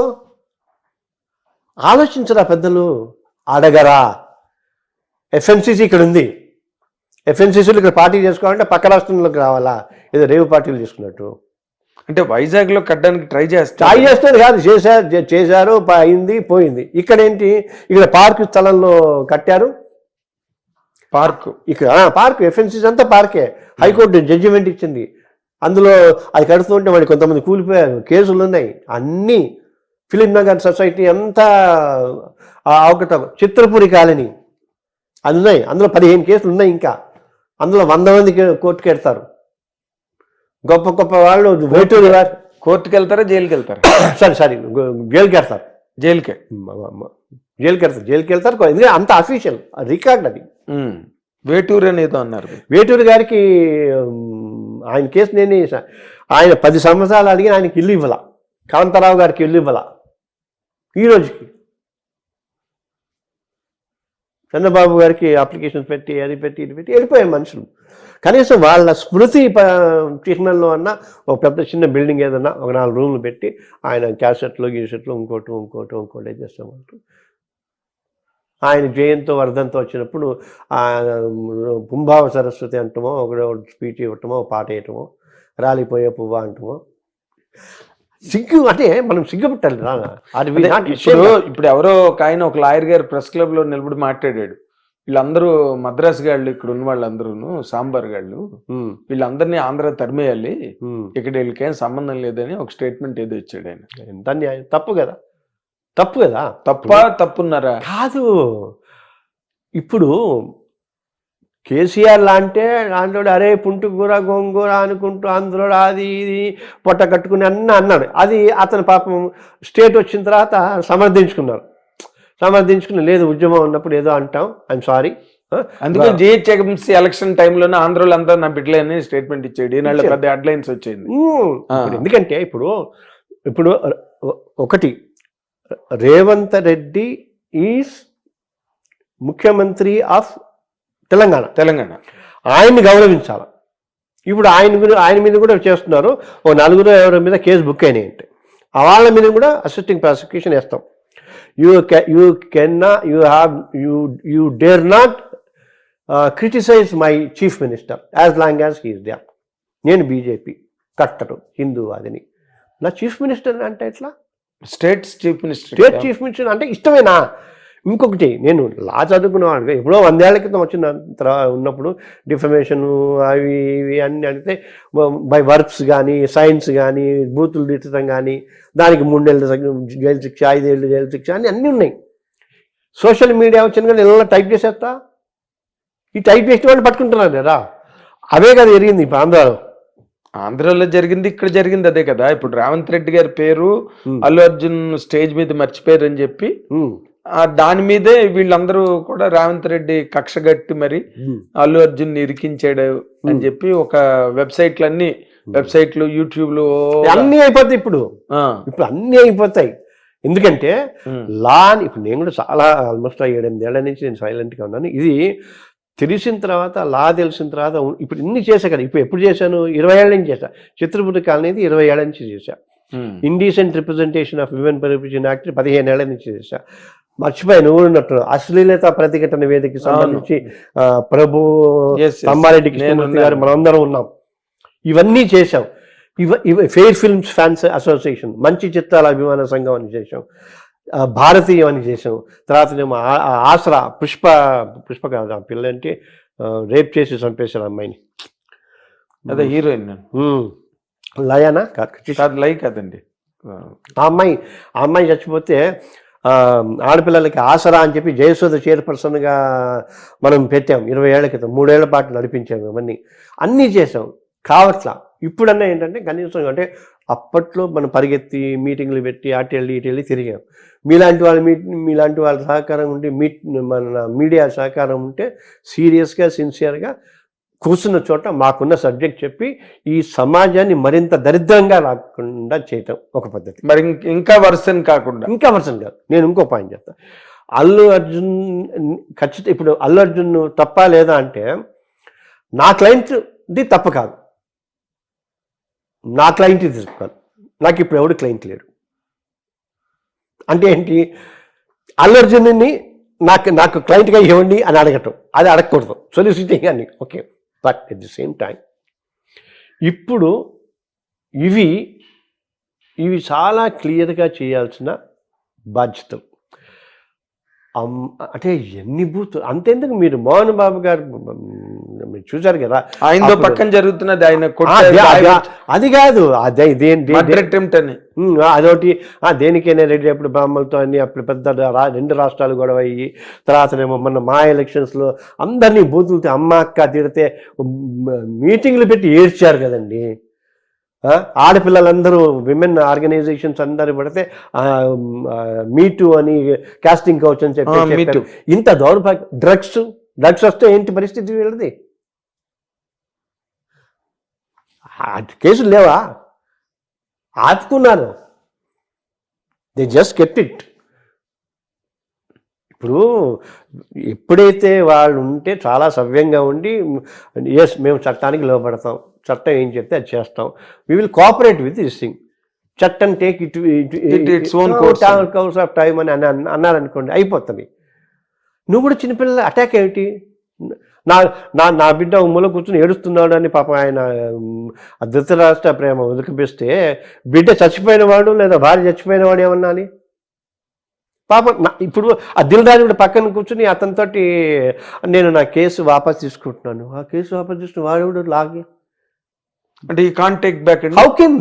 ఆలోచించరా పెద్దలు? అడగరా? FMCC ఇక్కడ ఉంది. FMCCలో ఇక్కడ పార్టీ చేసుకోవాలంటే పక్క రాష్ట్రంలోకి రావాలా? ఏదో రేవు పార్టీలు చేసుకున్నట్టు. అంటే వైజాగ్ లో కట్టడానికి ట్రై చేస్తారు కాదు, చేశారు, అయింది, పోయింది. ఇక్కడ ఏంటి? ఇక్కడ పార్క్ స్థలంలో కట్టారు. ఇక్కడ పార్క్, FMCC అంతా పార్కే. హైకోర్టు జడ్జిమెంట్ ఇచ్చింది. అందులో అది కడుతుంటే వాడి కొంతమంది కూలిపోయారు, కేసులు ఉన్నాయి. అన్నీ ఫిలిం నగర్ సొసైటీ అంతా అవకతవక. చిత్రపురి కాలనీ అది ఉన్నాయి. అందులో 15 కేసులు ఉన్నాయి. ఇంకా అందులో 100 మంది కోర్టుకు వెళ్తారు. గొప్ప గొప్ప వాళ్ళు వేటూరు కోర్టుకు వెళ్తారా, జైలుకి వెళ్తారా? సరే జైలుకి వెళ్తారు. జైలుకి వెళ్తారు. ఎందుకంటే అంత అఫీషియల్ రికార్డ్ అది. వేటూరు అనేదో అన్నారు. వేటూరు గారికి ఆయన కేసు నేనే చేశా. ఆయన 10 సంవత్సరాలు అడిగి ఆయనకి ఇల్లు ఇవ్వాల. కాంతారావు గారికి ఇల్లు ఇవ్వాల. ఈ రోజుకి చంద్రబాబు గారికి అప్లికేషన్స్ పెట్టి అది పెట్టి ఇది పెట్టి వెళ్ళిపోయాయి మనుషులు. కనీసం వాళ్ళ స్మృతి చిహ్నంలో అన్న ఒక పెద్ద చిన్న బిల్డింగ్ ఏదన్నా ఒక 4 రూమ్లు పెట్టి ఆయన క్యాసెట్లు ఇంకోటి చేస్తామంటూ. ఆయన జయంతో వర్ధంతో వచ్చినప్పుడు పుంభావ సరస్వతి అంటమో, ఒక స్పీచ్ ఇవ్వటమో, పాట వేయటమో, రాలిపోయే పువ్వా అంటమో. సిగ్గు అంటే మనం సిగ్గుపట్టాలి. ఇప్పుడు ఎవరో ఒక ఆయన, ఒక లాయర్ గారు ప్రెస్ క్లబ్ లో నిలబడి మాట్లాడాడు. వీళ్ళందరూ మద్రాసు గాళ్ళు ఇక్కడ ఉన్న వాళ్ళందరూ సాంబార్ గాళ్ళు వీళ్ళందరినీ ఆంధ్ర తరిమేయాలి, ఇక్కడ వీళ్ళకేం సంబంధం లేదని ఒక స్టేట్మెంట్ ఏదో ఇచ్చాడు ఆయన. ఎంత న్యాయం, తప్పు కదా, తప్పున్నారా? కాదు. ఇప్పుడు కేసీఆర్ లాంటే దాంట్లో అరే పుంటుకూర గోంగూర అనుకుంటూ అందులో అది ఇది పొట్ట కట్టుకుని అన్నాడు. అది అతని పాపం స్టేట్ వచ్చిన తర్వాత సమర్థించుకుని లేదు ఉద్యమం ఉన్నప్పుడు ఏదో అంటాం, ఐఎమ్ సారీ. అందుకే జిహెచ్ఎంసీ ఎలక్షన్ టైంలో ఆంధ్రలో అంతా నా బిడ్డలేని స్టేట్మెంట్ ఇచ్చాడు. ఈనాళ్ళు పెద్ద హెడ్లైన్స్ వచ్చింది. ఎందుకంటే ఇప్పుడు ఒకటి, రేవంత్ రెడ్డి ఈజ్ ముఖ్యమంత్రి ఆఫ్ తెలంగాణ. ఆయన్ని గౌరవించాలి. ఇప్పుడు ఆయన మీద కూడా చేస్తున్నారు. ఓ 4 ఎవరి మీద కేసు బుక్ అయినాయి అంటే వాళ్ళ మీద కూడా అసిస్టింగ్ ప్రాసిక్యూషన్ వేస్తాం. you dare not criticize my chief minister as long as he is there. నేను బీజేపీ కట్టరు, హిందూవాదిని. నా చీఫ్ మినిస్టర్ అంటే ఎట్లా? స్టేట్ చీఫ్ మినిస్టర్ అంటే ఇష్టమేనా? ఇంకొకటి, నేను లా చదువుకునేవాడు ఎప్పుడో 100 ఏళ్ల క్రితం వచ్చిన ఉన్నప్పుడు డిఫమేషన్ అవి ఇవి అన్నీ అడిగితే బై వర్క్స్ కానీ సైన్స్ కానీ బూతులు తిట్టడం కానీ దానికి 3 ఏళ్ళ జైలు శిక్ష, 5 ఏళ్ళు జైలు శిక్ష అన్నీ ఉన్నాయి. సోషల్ మీడియా వచ్చిన కానీ ఇలా టైప్ చేసేస్తా, ఈ టైప్ చేసిన వాళ్ళు పట్టుకుంటున్నారు కదా. అవే కదా జరిగింది ఇప్పుడు ఆంధ్రాలో జరిగింది, ఇక్కడ జరిగింది అదే కదా. ఇప్పుడు రేవంత్ రెడ్డి గారి పేరు అల్లు అర్జున్ స్టేజ్ మీద మర్చిపోయారు అని చెప్పి దాని మీదే వీళ్ళందరూ కూడా రేవంత్ రెడ్డి కక్షగట్టి మరి అల్లు అర్జున్ ఇరికించాడు అని చెప్పి ఒక వెబ్సైట్లు యూట్యూబ్లు అన్ని అయిపోతాయి. ఇప్పుడు అన్ని అయిపోతాయి. ఎందుకంటే లా ఇప్పుడు నేను కూడా చాలా ఆల్మోస్ట్ 7-8 ఏళ్ల నుంచి నేను సైలెంట్గా ఉన్నాను. ఇది తెలిసిన తర్వాత, లా తెలిసిన తర్వాత ఇప్పుడు ఇన్ని చేశా కదా. ఇప్పుడు ఎప్పుడు చేశాను? 20 ఏళ్ల నుంచి చేశా. చిత్రపురి కాలనీ 20 ఏళ్ల నుంచి చేశా. Indecent representation of women permission act 15 ఏళ్ల నుంచి చేశా. మర్చిపోయి నువ్వు ఉన్నట్టు అశ్లీలత ప్రతిఘటన వేదికకి సంబంధించి ప్రభు తమ్మారెడ్డి కృష్ణమూర్తి గారు మనందరం ఉన్నాం. ఇవన్నీ చేశాం. ఫెయిర్ ఫిల్మ్స్ ఫ్యాన్స్ అసోసియేషన్, మంచి చిత్రాల అభిమాన సంఘం అని చేసాం, భారతీయం అని చేసాం. తర్వాత మేము ఆసరా పుష్ప కాదు ఆ పిల్ల అంటే రేప్ చేసి చంపేశారు అమ్మాయిని, అదే హీరోయిన్ లయానా లై కాదండి. ఆ అమ్మాయి చచ్చిపోతే ఆడపిల్లలకి ఆసరా అని చెప్పి జయసుధ చైర్పర్సన్గా మనం పెట్టాం 20 ఏళ్ల క్రితం. 3 ఏళ్ల పాటు నడిపించాము. ఇవన్నీ అన్నీ చేసాం. కావట్లా. ఇప్పుడన్నా ఏంటంటే కనీసం అంటే అప్పట్లో మనం పరిగెత్తి మీటింగ్లు పెట్టి అటెళ్ళి తిరిగాం. మీలాంటి వాళ్ళ సహకారం ఉంటే మన మీడియా సహకారం ఉంటే సీరియస్గా సిన్సియర్గా కూర్చున్న చోట మాకున్న సబ్జెక్ట్ చెప్పి ఈ సమాజాన్ని మరింత దరిద్రంగా రాకుండా చేయటం ఒక పద్ధతి. మరి ఇంకా వర్షన్ కాదు. నేను ఇంకో పాయింట్ చెప్తాను. అల్లు అర్జున్ ఖచ్చితంగా ఇప్పుడు అల్లు అర్జున్ తప్ప లేదా అంటే నా క్లయింట్ది తప్ప కాదు. నా క్లయింట్ తీసుకోవాలి. నాకు ఇప్పుడు ఎవడు క్లయింట్ లేడు. అంటే ఏంటి? అల్లు అర్జున్ని నాకు క్లయింట్గా ఇవ్వండి అని అడగటం, అది అడగకూడదు. సొలిసిటింగ్ అని okay. But at the same time ఇప్పుడు ఇవి చాలా క్లియర్గా చేయాల్సిన బాధ్యతలు. అంటే ఎన్ని బూత్ అంతేందుకు మీరు మోహన్ బాబు గారు మీరు చూసారు కదా, ఆయన పక్కన జరుగుతున్నది, ఆయన అది కాదు అదొకటి. దేనికైనా రెడ్డి అప్పుడు బ్రాహ్మణులతో అన్ని అప్పుడు పెద్ద 2 రాష్ట్రాలు గొడవ అయ్యి తర్వాతనేమో మొన్న మా ఎలక్షన్స్లో అందరినీ బూతులతో అమ్మ అక్క తిడితే మీటింగ్లు పెట్టి ఏడ్చారు కదండి. ఆడపిల్లలందరూ విమెన్ ఆర్గనైజేషన్స్ అందరూ పడితే మీటూ అని కాస్టింగ్ కౌచ్ అని చెప్పి ఇంత దౌర్భాగ్యం. డ్రగ్స్ వస్తే ఏంటి పరిస్థితి వీళ్ళది? కేసులు లేవా? ఆపుకున్నారు. They just kept it. ఇప్పుడు ఎప్పుడైతే వాళ్ళు ఉంటే చాలా సవ్యంగా ఉండి ఎస్ మేము చట్టానికి లోపడతాం, చట్టం ఏం చెప్తే అది చేస్తాం, we will cooperate with this thing, చట్టం take its own course of time అని అన్నారనుకోండి అయిపోతుంది. నువ్వు కూడా చిన్నపిల్లల అటాక్ ఏమిటి? నా బిడ్డ మూల కూర్చొని ఏడుస్తున్నాడు అని పాపం ఆయన ధృతరాష్ట్ర ప్రేమ ఉదకపిస్తే బిడ్డ చచ్చిపోయిన వాడు లేదా భార్య చచ్చిపోయిన వాడు ఏమన్నాలి? పాపం ఇప్పుడు ఆ దిల్రాజు కూడా పక్కన కూర్చుని అతనితోటి నేను నా కేసు వాపస్ తీసుకుంటున్నాను, ఆ కేసు వాపస్ తీసుకుని వాడు లాగే అంటే ఈ కాంట్ టేక్ బ్యాక్ అండి. How can?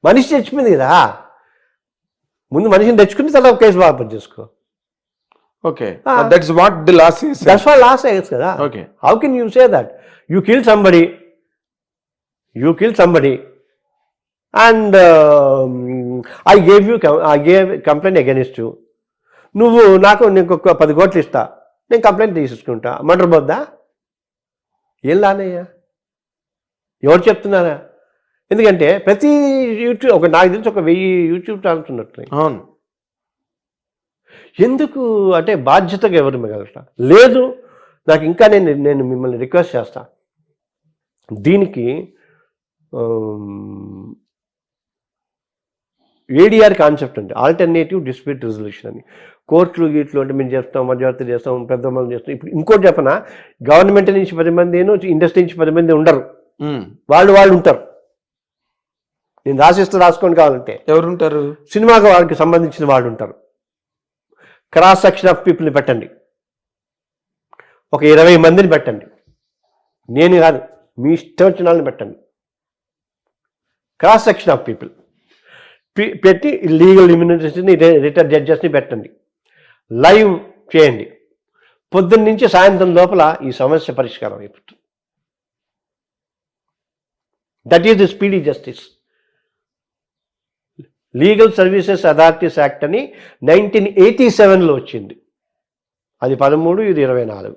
మనిషి చచ్చిపోయింది కదా, ముందు మనిషిని తెచ్చుకుని తర్వాత కేసు వాపస్ చేసుకో. Okay, that's what the laws is. That's what laws అయ్యేది కదా. Okay, how can you say that you kill somebody and I gave complaint against you, నువ్వు నాకు నీకు 10 కోట్లు ఇస్తా, నేను కంప్లైంట్ తీసుకుంటా, మర్డర్ పోద్దా? ఏం లానయ్యా? ఎవరు చెప్తున్నారా? ఎందుకంటే ప్రతి యూట్యూబ్ నాకు తెలిసి 1000 యూట్యూబ్ ఛానల్స్ ఉన్నట్టు. అవును. ఎందుకు అంటే బాధ్యతగా ఎవరు మిగలట లేదు. నాకు ఇంకా నేను మిమ్మల్ని రిక్వెస్ట్ చేస్తా, దీనికి ఏడిఆర్ కాన్సెప్ట్ ఉంది, ఆల్టర్నేటివ్ డిస్ప్యూట్ రెజల్యూషన్ అని. కోర్టులు గీట్లు అంటే మేము చేస్తాం, మధ్యవర్తి చేస్తాం, పెద్దమ్మలు చేస్తాం. ఇప్పుడు ఇంకోటి చెప్పనా, గవర్నమెంట్ నుంచి 10 మంది, ఇండస్ట్రీ నుంచి 10 మంది ఉండరు, వాళ్ళు ఉంటారు. నేను రాసుకోండి కావాలంటే. ఎవరుంటారు? సినిమాకి వాళ్ళకి సంబంధించిన వాళ్ళు ఉంటారు. క్రాస్ సెక్షన్ ఆఫ్ పీపుల్ని పెట్టండి, ఒక 20 మందిని పెట్టండి, నేను కాదు మీ ఇష్టం వచ్చిన వాళ్ళని పెట్టండి. క్రాస్ సెక్షన్ ఆఫ్ పీపుల్ పెట్టి లీగల్ ఇమ్యూనిటీని రిటైర్డ్ జడ్జెస్ని పెట్టండి, లైవ్ చేయండి. పొద్దున్న నుంచి సాయంత్రం లోపల ఈ సమస్య పరిష్కారం అయిపోతుంది. That is the speedy justice. Legal services authorities act అని 1987లో వచ్చింది. అది 13, ఇది 24,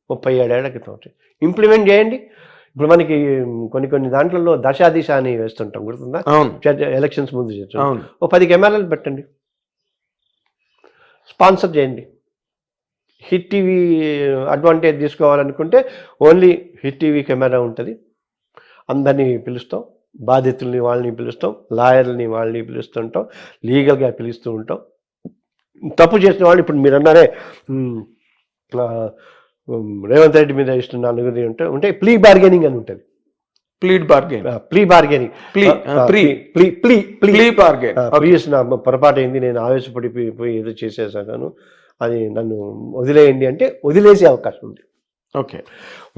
37 ఏళ్ల క్రితం వచ్చింది. ఇంప్లిమెంట్ చేయండి. ఇప్పుడు మనకి కొన్ని దాంట్లో దశాదిశ అని వేస్తుంటాం, గుర్తుందా? ఎలక్షన్స్ ముందు చేస్తాం. 10 కెమెరాలు పెట్టండి, స్పాన్సర్ చేయండి. హిట్ టీవీ అడ్వాంటేజ్ తీసుకోవాలనుకుంటే ఓన్లీ హిట్ టీవీ కెమెరా ఉంటుంది. అందరినీ పిలుస్తాం, బాధితుల్ని వాళ్ళని పిలుస్తాం, లాయర్లని వాళ్ళని పిలుస్తుంటాం, లీగల్గా పిలుస్తూ ఉంటాం. తప్పు చేసిన వాళ్ళు ఇప్పుడు మీరు అన్నారే రేవంత్ రెడ్డి మీద ఇష్టం 4 ఉంటే ప్లీ బార్గెనింగ్ అని ఉంటుంది. పొరపాటు అయింది, నేను ఆవేశపడిపోయి ఏదో చేసేసాను, అది నన్ను వదిలేయండి అంటే వదిలేసే అవకాశం ఉంది. ఓకే,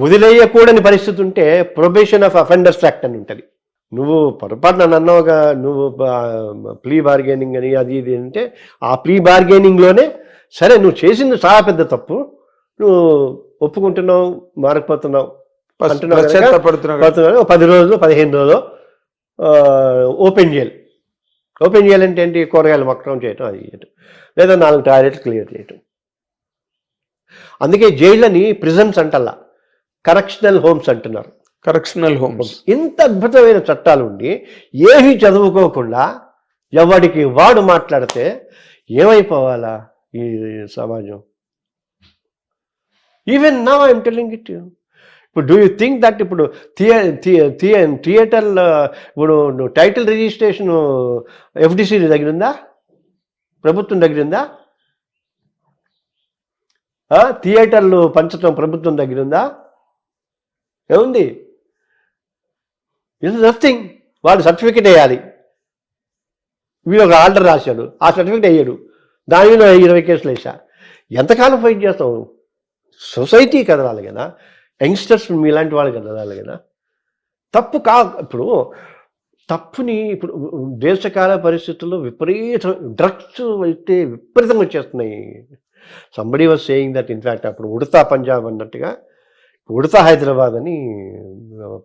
వదిలేయకూడని పరిస్థితి ఉంటే ప్రొబేషన్ ఆఫ్ అఫెండర్స్ యాక్ట్ అని ఉంటుంది. నువ్వు పొరపాటు నన్ను అన్నావుగా, నువ్వు ప్లీ బార్గెనింగ్ అని అది ఇది అంటే ఆ ప్రీ బార్గెనింగ్లోనే సరే నువ్వు చేసింది చాలా పెద్ద తప్పు, నువ్వు ఒప్పుకుంటున్నావు, మారకపోతున్నావు అంటున్నావు, 10 రోజులు 15 రోజులు ఓపెన్ చేయాలంటే ఏంటి? కూరగాయలు మొక్కడం చేయటం, అది చేయటం, లేదా 4 టాయిలెట్లు క్లియర్ చేయటం. అందుకే జైళ్ళని ప్రిజన్స్ అంటల్లా, కరెక్షనల్ హోమ్స్ అంటున్నారు. Correctional homes. ఇంత అద్భుతమైన చట్టాలు ఉండి ఏమీ చదువుకోకుండా ఎవడికి వాడు మాట్లాడితే ఏమైపోవాలా ఈ సమాజం? Even now I'm telling it. ఇప్పుడు డూ యూ థింక్ దట్ ఇప్పుడు థియేటర్ ఇప్పుడు టైటిల్ రిజిస్ట్రేషన్ ఎఫ్డిసి దగ్గర ఉందా? ప్రభుత్వం దగ్గర ఉందా? థియేటర్లు పంచడం ప్రభుత్వం దగ్గర ఉందా? ఏముంది? It's nothing. వాడు సర్టిఫికెట్ వేయాలి, వీడు ఒక ఆర్డర్ రాశాడు, ఆ సర్టిఫికెట్ వేయడు, దాని మీద 20 కేసులు వేసా. ఎంతకాలం ఫైట్ చేస్తావు? సొసైటీ కదలాలి కదా, యంగ్స్టర్స్ మీలాంటి వాళ్ళు కదలాలి కదా. తప్పు ఇప్పుడు తప్పుని ఇప్పుడు దేశకాల పరిస్థితుల్లో డ్రగ్స్ అయితే విపరీతంగా వచ్చేస్తున్నాయి. Somebody was saying that in fact అప్పుడు ఉడతా పంజాబ్ అన్నట్టుగా ఉడతా హైదరాబాద్ అని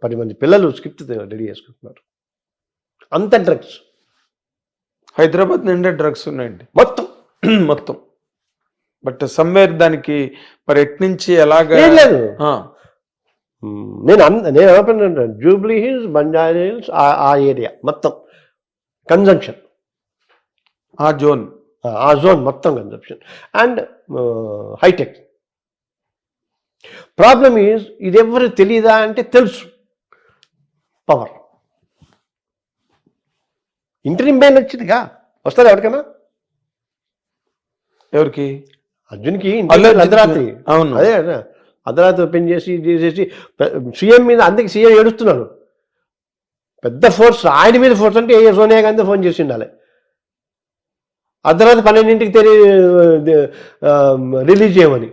10 మంది పిల్లలు స్క్రిప్ట్ రెడీ చేసుకుంటున్నారు. అంత డ్రగ్స్ హైదరాబాద్ నిండా డ్రగ్స్ ఉన్నాయండి మొత్తం. బట్ సమ్వేర్ దానికి మరి ఎట్నుంచి ఎలాగా లేదు. నేను ఏమంటున్నా, జూబ్లీ హిల్స్, బంజారా హిల్స్, ఆ ఏరియా మొత్తం కన్జంప్షన్, ఆ జోన్ మొత్తం consumption and hitech. Problem is ఇది ఎవరు తెలీదా అంటే తెలుసు. పవర్ ఇంటరిమ్ బెయిల్ వచ్చిందిగా, వస్తారు ఎవరికైనా. ఎవరికి? అర్జున్కి అర్ధరాత్రి. అవును, అదే అర్ధరాత్రి ఓపెన్ చేసి సీఎం మీద, అందుకే సీఎం ఏడుస్తున్నాడు. పెద్ద ఫోర్స్ ఆయన మీద ఫోర్స్ అంటే సోనియా గాంధీ ఫోన్ చేసి ఉండాలి. అర్ధరాత్రి 12ంటికి రిలీజ్ చేయమని.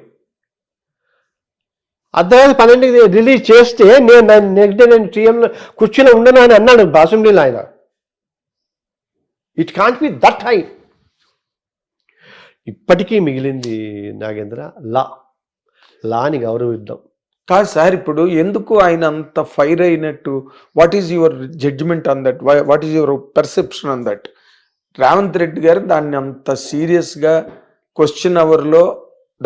అర్ధరాత్రి 12ంటికి రిలీజ్ చేస్తే నెక్స్ట్ డే నేను సీఎంలో కూర్చుని ఉండను అని అన్నాడు అసెంబ్లీలో ఆయన. It can't be that high. ఇప్పటికీ మిగిలింది నాగేంద్ర లాని గౌరవిద్దాం. కాదు సార్, ఇప్పుడు ఎందుకు ఆయన అంత ఫైర్ అయినట్టు? What is your judgement on that? What is your perception on that? Revanth Reddy garu దాన్ని అంత సీరియస్గా క్వశ్చన్ అవర్లో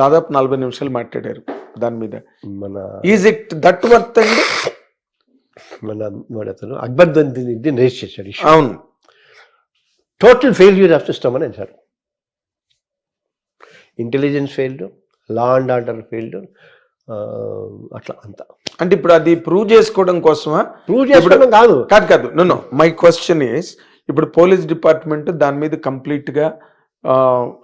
దాదాపు 40 నిమిషాలు మాట్లాడారు దాని మీద. మన ఈజ్ ఇట్ దట్ వర్త్ అండి? మన అతను అక్బర్ దీన్ని రేస్ చేశాడు. అవును, టోటల్ ఫెయిల్యూర్ ఆఫ్ సిస్టమ్ అని అంటారు. Intelligence failed, law and order failed, అట్లా అంతా. అంటే ఇప్పుడు అది ప్రూవ్ చేసుకోవడం కోసమా? ప్రూవ్ చేసుకోవడం కాదు. కాదు నో మై క్వశ్చన్ ఈస్, ఇప్పుడు పోలీస్ డిపార్ట్మెంట్ దాని మీద కంప్లీట్గా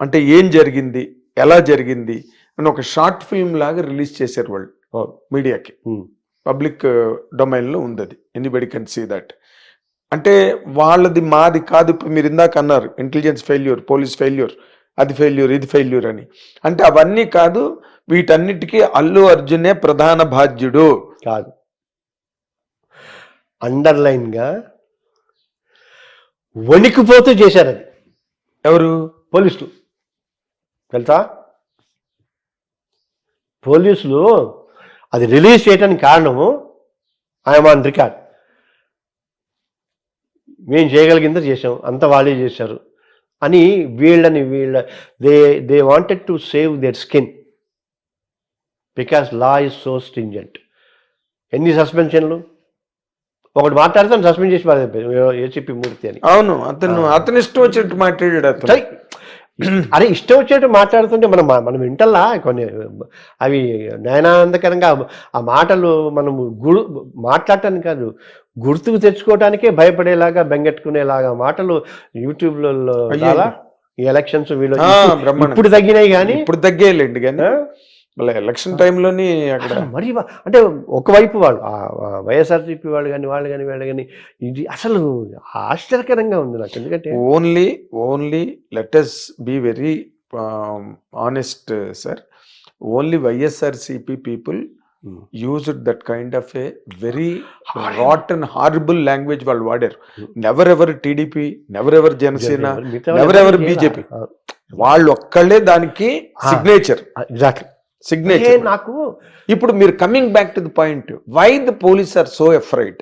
అంటే ఏం జరిగింది, ఎలా జరిగింది అని ఒక షార్ట్ ఫిల్మ్ లాగా రిలీజ్ చేశారు వాళ్ళు మీడియాకి. పబ్లిక్ డొమైన్లో ఉంది అది, ఎనీబడి కెన్ సీ దట్. అంటే వాళ్ళది మాది కాదు. ఇప్పుడు మీరు ఇందాక అన్నారు ఇంటెలిజెన్స్ ఫెయిల్యూర్, పోలీస్ ఫెయిల్యూర్, అది ఫెయిల్యూర్, ఇది ఫెయిల్యూర్ అని. అంటే అవన్నీ కాదు, వీటన్నిటికీ అల్లు అర్జునే ప్రధాన బాధ్యుడు కాదు. అండర్లైన్గా వణికిపోతూ చేశారు అది. ఎవరు? పోలీసులు. తెలుసా, పోలీసులు అది రిలీజ్ చేయడానికి కారణము ఐఎమ్ ఆన్ రికార్డ్, మేము చేయగలిగిందో చేసాం, అంత వాళ్ళే చేశారు అని they wanted to save their skin because law is so stringent. ఎన్ని సస్పెన్షన్లు, ఒకటి మాట్లాడితే సస్పెండ్ చేసి ఏసీపీ మూర్తి అని. అవును, అతను ఇష్టం వచ్చినట్టు మాట్లాడాడు అతను. అరే ఇష్టం వచ్చేట్టు మాట్లాడుతుంటే మనం వింటల్లా కొన్ని అవి నయనానందకరంగా ఆ మాటలు మనము మాట్లాడటానికి కాదు, గుర్తుకు తెచ్చుకోవటానికే భయపడేలాగా బెంగెట్టుకునేలాగా మాటలు యూట్యూబ్లలో ఈ ఎలక్షన్స్ వీళ్ళు ఇప్పుడు తగ్గినాయి. కానీ ఇప్పుడు తగ్గేలేండి, కానీ మళ్ళీ ఎలక్షన్ టైంలోని అక్కడ మరి అంటే ఒకవైపు వాళ్ళు వైఎస్ఆర్సీపీ వాళ్ళు కానీ ఇది అసలు ఆశ్చర్యకరంగా ఉంది నాకు. ఎందుకంటే only let us be very honest sir, only YSRCP people used that kind of a very rotten, horrible language వాళ్ళు వాడారు. Never ever TDP, never ever Janasena, never ever BJP, వాళ్ళు ఒక్కళ్ళే దానికి సిగ్నేచర్. Exactly signature. నాకు ఇప్పుడు మీరు coming back to the point, why the police are so afraid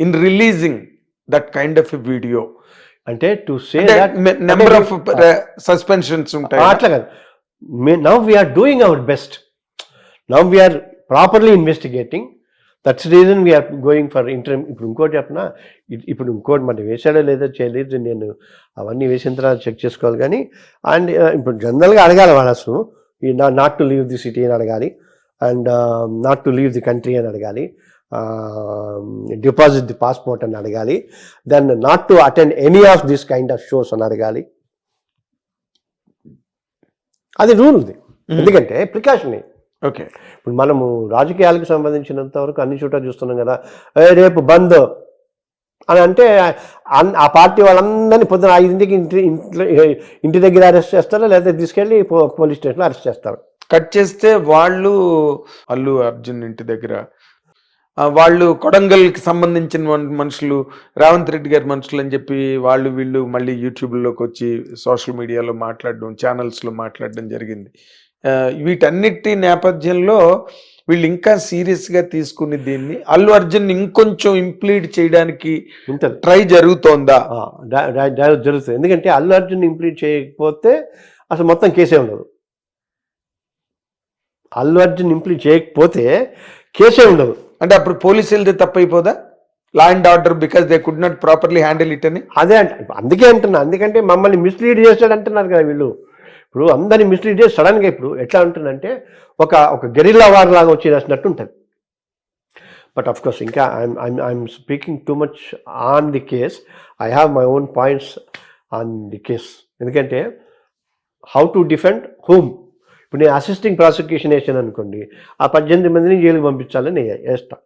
in releasing that kind of a video? అంటే to say that number of suspensions ఉంటాయి. అట్లా కాదు. Now we're doing our best. Now we are properly investigating. That's the reason we are going for interim. ఇప్పుడు ఇంకోటి చెప్పనా, ఇప్పుడు ఇంకోటి మరి వేసాడో లేదో చేయలేదు, నేను అవన్నీ వేసిన తర్వాత చెక్ చేసుకోవాలి. కానీ అండ్ ఇప్పుడు జనరల్గా అడగాలి వాళ్ళు అసలు not to leave the city అని అడగాలి, and not to leave the country అని అడగాలి, డిపాజిట్ ది పాస్పోర్ట్ అని అడగాలి, then not to attend any of this kind of shows అని అడగాలి. అది రూల్ ఉంది, ఎందుకంటే ప్రికాషన్. ఓకే, ఇప్పుడు మనము రాజకీయాలకు సంబంధించినంత వరకు అన్ని చోట్ల చూస్తున్నాం కదా, రేపు బంద్ అని అంటే ఆ పార్టీ వాళ్ళందరినీ పొద్దున 5ంటికి ఇంటి దగ్గర అరెస్ట్ చేస్తారు, లేకపోతే తీసుకెళ్ళి పోలీస్ స్టేషన్లో అరెస్ట్ చేస్తారు. కట్ చేస్తే వాళ్ళు అల్లు అర్జున్ ఇంటి దగ్గర వాళ్ళు కొడంగల్కి సంబంధించిన మనుషులు, రేవంత్ రెడ్డి గారి మనుషులు అని చెప్పి వీళ్ళు మళ్ళీ యూట్యూబ్లోకి వచ్చి సోషల్ మీడియాలో మాట్లాడడం, ఛానల్స్లో మాట్లాడడం జరిగింది. వీటన్నిటి నేపథ్యంలో వీళ్ళు ఇంకా సీరియస్గా తీసుకుని దీన్ని అల్లు అర్జున్ ఇంకొంచెం ఇంప్లీడ్ చేయడానికి ట్రై జరుగుతోందా? జరుగుతుంది. ఎందుకంటే అల్లు అర్జున్ ఇంప్లీడ్ చేయకపోతే అసలు మొత్తం కేసే ఉండదు. అల్లు అర్జున్ ఇంప్లీడ్ చేయకపోతే కేసే ఉండదు. అంటే అప్పుడు పోలీసులది తప్పైపోదా? Law and order, because they could not properly handle it అని. అదే అందుకే అంటున్నా, ఎందుకంటే మమ్మల్ని మిస్లీడ్ చేస్తాడు అంటున్నారు కదా వీళ్ళు. ఇప్పుడు అందరినీ మిస్లీడ్ చేసి సడన్గా ఇప్పుడు ఎట్లా ఉంటుందంటే ఒక గెరిల్లా వార్ లాగా వచ్చేసినట్టు ఉంటుంది. బట్ అఫ్ కోర్స్ ఇంకా I'm speaking too much on the case. I have my own points on the case. ఎందుకంటే హౌ టు డిఫెండ్ హోమ్. ఇప్పుడు నేను అసిస్టింగ్ ప్రాసిక్యూషన్ వేసాను అనుకోండి, ఆ 18 మందిని జైలుకి పంపించాలని వేస్తా.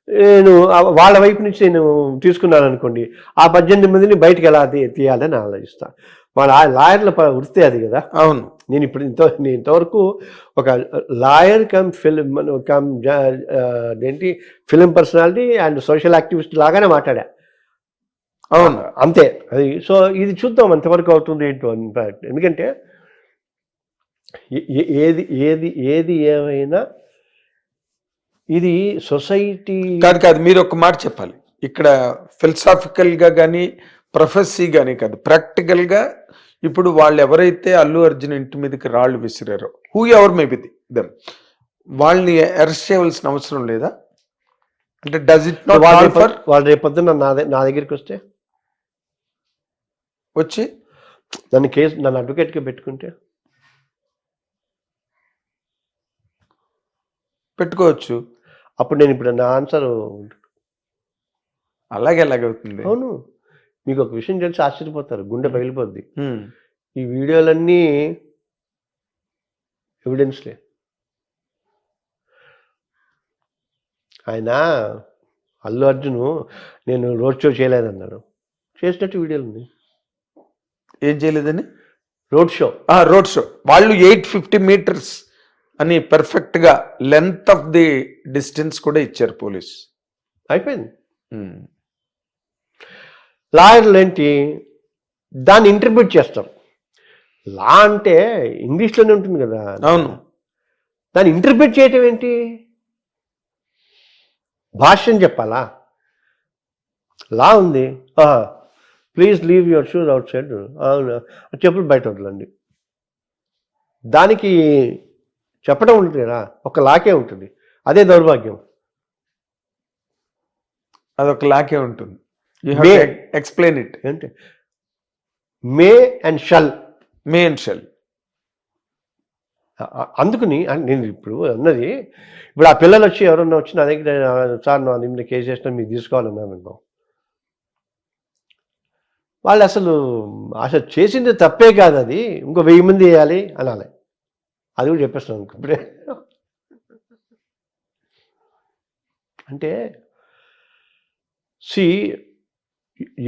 నేను వాళ్ళ వైపు నుంచి నేను తీసుకున్నాను అనుకోండి, ఆ 18 మందిని బయటకు ఎలా తీయాలని ఆలోచిస్తాను. మన లాయర్ల వృత్తి అది కదా. అవును. నేను ఇంతవరకు ఒక లాయర్ కమ్ ఏంటి film personality and social activist లాగానే మాట్లాడా. అవును, అంతే. అది సో ఇది చూద్దాం ఎంతవరకు అవుతుంది ఏంటో. ఎందుకంటే ఏది ఏమైనా ఇది సొసైటీ కాదు మీరు ఒక మాట చెప్పాలి ఇక్కడ. ఫిలసాఫికల్గా కానీ ప్రొఫెసీ కానీ కాదు, ప్రాక్టికల్గా ఇప్పుడు వాళ్ళు ఎవరైతే అల్లు అర్జున్ ఇంటి మీదకి రాళ్ళు విసిరారో, whoever may be them, వాళ్ళని అరెస్ట్ చేయవలసిన అవసరం లేదా? అంటే డస్ ఇట్ నాట్ వాళ్ళు రేపొద్దున నా దగ్గరికి వస్తే వచ్చి నన్ను అడ్వకేట్గా పెట్టుకోవచ్చు. అప్పుడు నేను ఇప్పుడు నా ఆన్సర్ ఎలాగవుతుంది? అవును, మీకు ఒక విషయం తెలిసి ఆశ్చర్యపోతారు, గుండె పగిలిపోద్ది. ఈ వీడియోలన్నీ ఎవిడెన్స్లే. ఆయన అల్లు అర్జున్ నేను రోడ్ షో చేయలేదన్నాడు, చేసినట్టు వీడియోలు ఉన్నాయి. ఏం చేయలేదని? రోడ్ షో వాళ్ళు 850 meters అని పర్ఫెక్ట్ గా లెంత్ ఆఫ్ ది డిస్టెన్స్ కూడా ఇచ్చారు పోలీస్. అయిపోయింది. లాయర్లు ఏంటి దాన్ని ఇంటర్ప్రిట్ చేస్తారు. లా అంటే ఇంగ్లీష్లోనే ఉంటుంది కదా. అవును, దాన్ని ఇంటర్ప్రిట్ చేయటం ఏంటి? భాష్యం చెప్పాలా? లా ఉంది, please leave your shoes out side, అవును చెప్పులు బయట వదలండి. దానికి చెప్పడం ఉంటుంది కదా, ఒక లాకే ఉంటుంది. అదే దౌర్భాగ్యం. అదొక లాకే ఉంటుంది. Explain it. అంటే మే అండ్ షల్. అందుకని నేను ఇప్పుడు అన్నది, ఇప్పుడు ఆ పిల్లలు వచ్చి ఎవరన్నా వచ్చి నా దగ్గర సార్ నా మీద కేసు చేసినా మీకు తీసుకోవాలన్నాను అనుకో, వాళ్ళు అసలు చేసింది తప్పే కాదు, అది ఇంకో 1000 మంది వేయాలి అనాలి. అది కూడా చెప్పేస్తాను ఇప్పుడే. అంటే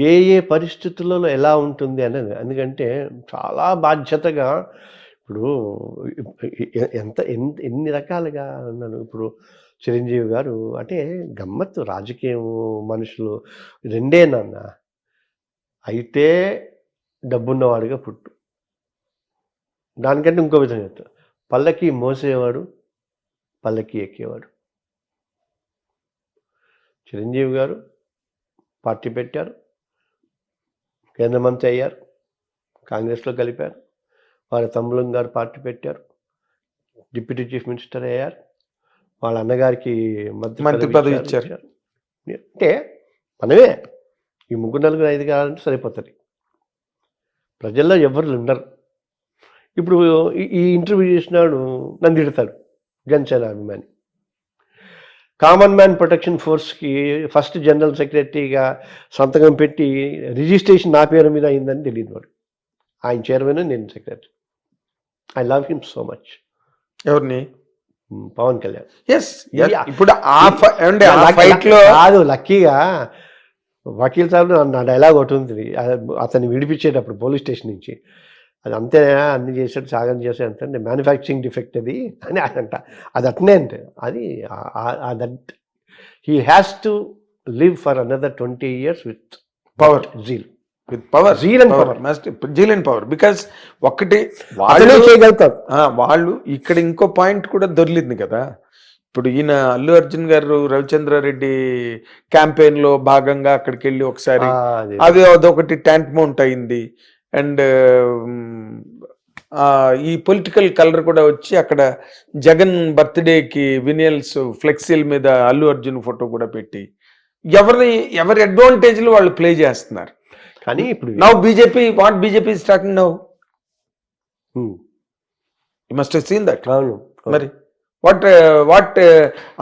ఏ పరిస్థితులలో ఎలా ఉంటుంది అనేది. ఎందుకంటే చాలా బాధ్యతగా ఇప్పుడు ఎన్ని రకాలుగా ఉన్నాను. ఇప్పుడు చిరంజీవి గారు అంటే గమ్మత్తు, రాజకీయం మనుషులు రెండే నాన్న. అయితే డబ్బున్నవాడిగా పుట్టు, దానికంటే ఇంకో విధంగా చెప్తా, పల్లకి మోసేవాడు, పల్లకి ఎక్కేవాడు. చిరంజీవి గారు పార్టీ పెట్టారు, కేంద్ర మంత్రి అయ్యారు, కాంగ్రెస్లో కలిపారు. వాళ్ళ తమ్ములం గారు పార్టీ పెట్టారు, డిప్యూటీ చీఫ్ మినిస్టర్ అయ్యారు. వాళ్ళ అన్నగారికి మంత్రి పదవి ఇచ్చారు. అంటే మనమే ఈ 3-4-5 కావాలంటే సరిపోతుంది. ప్రజల్లో ఎవరు ఉండరు. ఇప్పుడు ఈ ఇంటర్వ్యూ చేసినాడు నన్ను తిడతాడు, జనసేన అభిమాని. కామన్ మ్యాన్ ప్రొటెక్షన్ ఫోర్స్కి ఫస్ట్ జనరల్ సెక్రటరీగా సంతకం పెట్టి రిజిస్ట్రేషన్ నా పేరు మీద అయిందని తెలియదు వాడు. ఆయన చైర్మన్, నేను secretary. I love him so much. ఎవరిని? పవన్ కళ్యాణ్. ఇప్పుడు కాదు, లక్కీగా వకీల్ సాబ్ నా డైలాగ్ ఒకటి ఉంది, అతన్ని విడిపించేటప్పుడు పోలీస్ స్టేషన్ నుంచి, అది అంతేనా అన్ని చేసాడు సాగం చేసాడు అంటే మ్యానుఫ్యాక్చరింగ్ డిఫెక్ట్ అది అని అంట. అది అట్నే అంటే అది that he has to live for another 20 years with power, zeal and power. Because ఒకటి చేయగలుగుతారు వాళ్ళు. ఇక్కడ ఇంకో పాయింట్ కూడా దొరికింది కదా. ఇప్పుడు ఈయన అల్లు అర్జున్ గారు రవిచంద్రారెడ్డి క్యాంపెయిన్ లో భాగంగా అక్కడికి వెళ్ళి ఒకసారి అదొకటి ట్యాంక్ మౌంట్ అయింది. అండ్ ఈ పొలిటికల్ కలర్ కూడా వచ్చి అక్కడ జగన్ బర్త్డేకి వినియల్స్ ఫ్లెక్సీల మీద అల్లు అర్జున్ ఫోటో కూడా పెట్టి ఎవరి అడ్వాంటేజ్లు వాళ్ళు ప్లే చేస్తున్నారు. కానీ ఇప్పుడు now BJP is talking now, you must have seen that. మరి what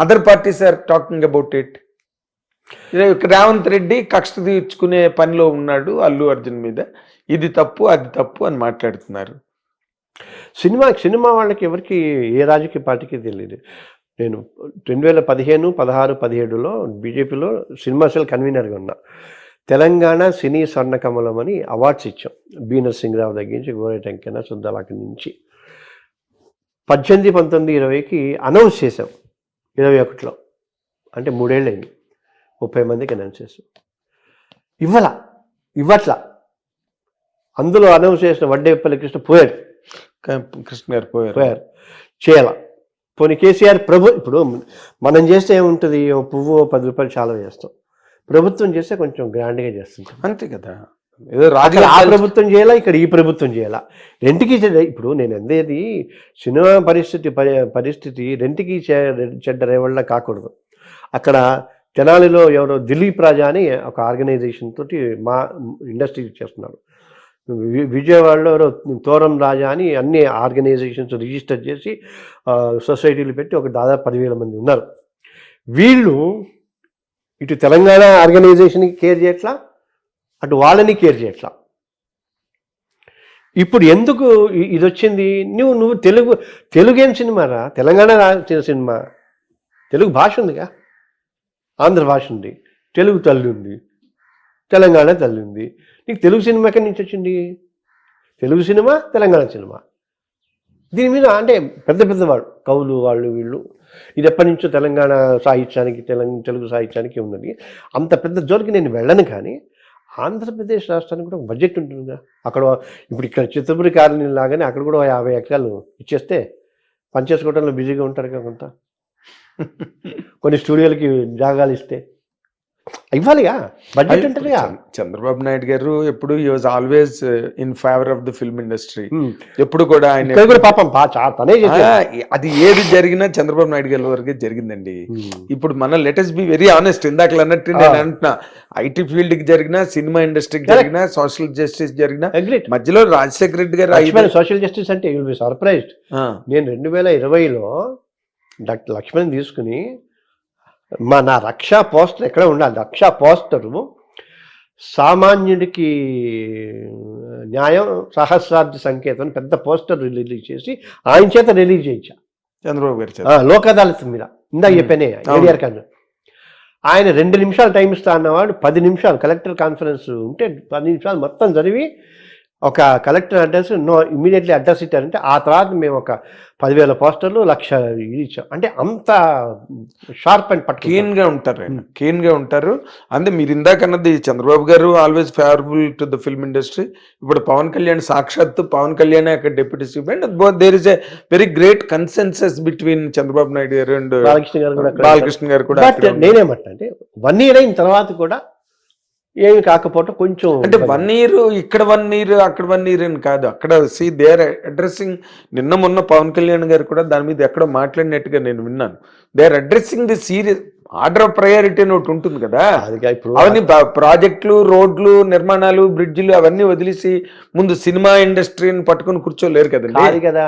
other parties are talking about it. Revanth Reddy కక్ష తీర్చుకునే పనిలో ఉన్నాడు అల్లు అర్జున్ మీద, ఇది తప్పు అది తప్పు అని మాట్లాడుతున్నారు. సినిమా వాళ్ళకి ఎవరికి ఏ రాజకీయ పార్టీకి తెలియదు. నేను 2015, 16, 17లో బీజేపీలో సినిమా సెల్ కన్వీనర్గా ఉన్నా. తెలంగాణ సినీ స్వర్ణకమలం అని అవార్డ్స్ ఇచ్చాం. బి నరసింహరావు దగ్గర నుంచి గోరేటి వెంకన్న సుద్దలాకి నుంచి 18, 19, 20కి అనౌన్స్ చేసాం. 21లో అంటే 3 ఏళ్ళు అయింది. 30 మందికి అనౌన్స్ చేసాం. ఇవ్వట్లా. అందులో అనౌన్స్ చేసిన వడ్డేపల్లి కృష్ణ పోయారు. కృష్ణ గారు పోయారు. చేయాల. పోనీ కేసీఆర్ ఇప్పుడు మనం చేస్తే ఏముంటుంది, ఓ పువ్వు 10 రూపాయలు చాలా చేస్తాం. ప్రభుత్వం చేస్తే కొంచెం గ్రాండ్గా చేస్తుంటాం. అంతే కదా. ఏదో ఆ ప్రభుత్వం చేయాలా, ఇక్కడ ఈ ప్రభుత్వం చేయాలా, రెంట్కి. ఇప్పుడు నేను అందేది సినిమా పరిస్థితి రెంట్కి చెడ్డ రేవళ్ళ కాకూడదు. అక్కడ తెనాలిలో ఎవరో దిలీప్ రాజా అని ఒక ఆర్గనైజేషన్ తోటి మా ఇండస్ట్రీ చేస్తున్నారు. విజయవాడలో ఎవరో తోరం రాజా అని అన్ని ఆర్గనైజేషన్స్ రిజిస్టర్ చేసి సొసైటీలు పెట్టి ఒక దాదాపు 10,000 మంది ఉన్నారు. వీళ్ళు ఇటు తెలంగాణ ఆర్గనైజేషన్కి కేర్ చేయట్లా, అటు వాళ్ళని కేర్ చేయట్లా. ఇప్పుడు ఎందుకు ఇది వచ్చింది? నువ్వు తెలుగేం సినిమారా? తెలంగాణ సినిమా, తెలుగు భాష ఉందిగా, ఆంధ్ర భాష ఉంది, తెలుగు తల్లి ఉంది, తెలంగాణ తల్లి ఉంది. నీకు తెలుగు సినిమా ఎక్కడి నుంచి వచ్చింది? Telugu cinema, Telangana cinema. దీని మీద అంటే పెద్దవాళ్ళు కవులు వాళ్ళు వీళ్ళు ఇది ఎప్పటి నుంచో తెలంగాణ సాహిత్యానికి తెలుగు సాహిత్యానికి ఉన్నది. అంత పెద్ద జోలికి నేను వెళ్ళను. కానీ ఆంధ్రప్రదేశ్ రాష్ట్రానికి కూడా ఒక బడ్జెట్ ఉంటుందిగా. అక్కడ ఇప్పుడు ఇక్కడ చిత్తూరు కాలనీ లాగానే అక్కడ కూడా 50 ఎకరాలు ఇచ్చేస్తే పనిచేసుకోవడంలో బిజీగా ఉంటారు కదా. కొంత కొన్ని స్టూడియోలకి జాగాలు ఇస్తే ఇవ్వాలిగా, బడ్జెట్ ఉంటుందిగా. చంద్రబాబు నాయుడు గారు ఎప్పుడు he was always in favour of the film industry. ఎప్పుడు కూడా ఆయన పాపం అది ఏది జరిగినా చంద్రబాబు నాయుడు గారి వరకే జరిగిందండి. ఇప్పుడు మన లెటెస్ట్ బి వెరీ ఆనెస్ట్. ఇందాక అన్నట్టు నేను అంటున్నా, ఐటీ ఫీల్డ్ కి జరిగినా, సినిమా ఇండస్ట్రీకి జరిగినా, సోషల్ జస్టిస్ జరిగినా, మధ్యలో రాజశేఖర రెడ్డి గారు సోషల్ జస్టిస్ అంటే యూ విల్ బి సర్ప్రైజ్డ్. నేను 2020లో డాక్టర్ లక్ష్మణ్ తీసుకుని నా రక్షా పోస్టర్ ఎక్కడ ఉండాలి, రక్షా పోస్టరు సామాన్యుడికి న్యాయం సహస్రాబ్ది సంకేతం అని పెద్ద పోస్టర్ రిలీజ్ చేసి ఆయన చేత రిలీజ్ చేయించా. చంద్రబాబు గారు లోక్ అదాలత్ మీద ఇందాక చెప్పానే ఏడిఆర్ ఖాన్. ఆయన 2 నిమిషాలు టైం ఇస్తా అన్నవాడు 10 నిమిషాలు కలెక్టర్ కాన్ఫరెన్స్ ఉంటే 10 నిమిషాలు మొత్తం చదివి ఒక కలెక్టర్ అడ్రస్ ఇమ్మీడియట్లీ అడ్రస్ ఇచ్చారంటే ఆ తర్వాత మేము ఒక 10,000 పోస్టర్లు 1,00,000 ఇది ఇచ్చాం. అంటే అంత షార్ప్ అండ్ క్లీన్గా ఉంటారు, క్లీన్గా ఉంటారు. అంటే మీరు ఇందాక అన్నది Chandrababu garu always favourable to the film industry. ఇప్పుడు పవన్ కళ్యాణ్ సాక్షాత్తు పవన్ కళ్యాణ్ అక్కడ deputy CM. There is a very great consensus between Chandrababu Naidu garu and Balakrishna గారు కూడా. బట్ నేనేమంటే 1 year అయిన తర్వాత కూడా ఏమి కాకపోవటం కొంచెం అంటే 1 year ఇక్కడ 1 year అక్కడ 1 year అని కాదు. అక్కడ సి దే ఆర్ అడ్రస్సింగ్. నిన్న మొన్న పవన్ కళ్యాణ్ గారు కూడా దాని మీద ఎక్కడో మాట్లాడినట్టుగా నేను విన్నాను. They are addressing the serious order of priority అని ఒకటి ఉంటుంది కదా. అవన్నీ ప్రాజెక్టులు, రోడ్లు, నిర్మాణాలు, బ్రిడ్జిలు అవన్నీ వదిలేసి ముందు సినిమా ఇండస్ట్రీని పట్టుకుని కూర్చోలేరు కదండి. అది కదా,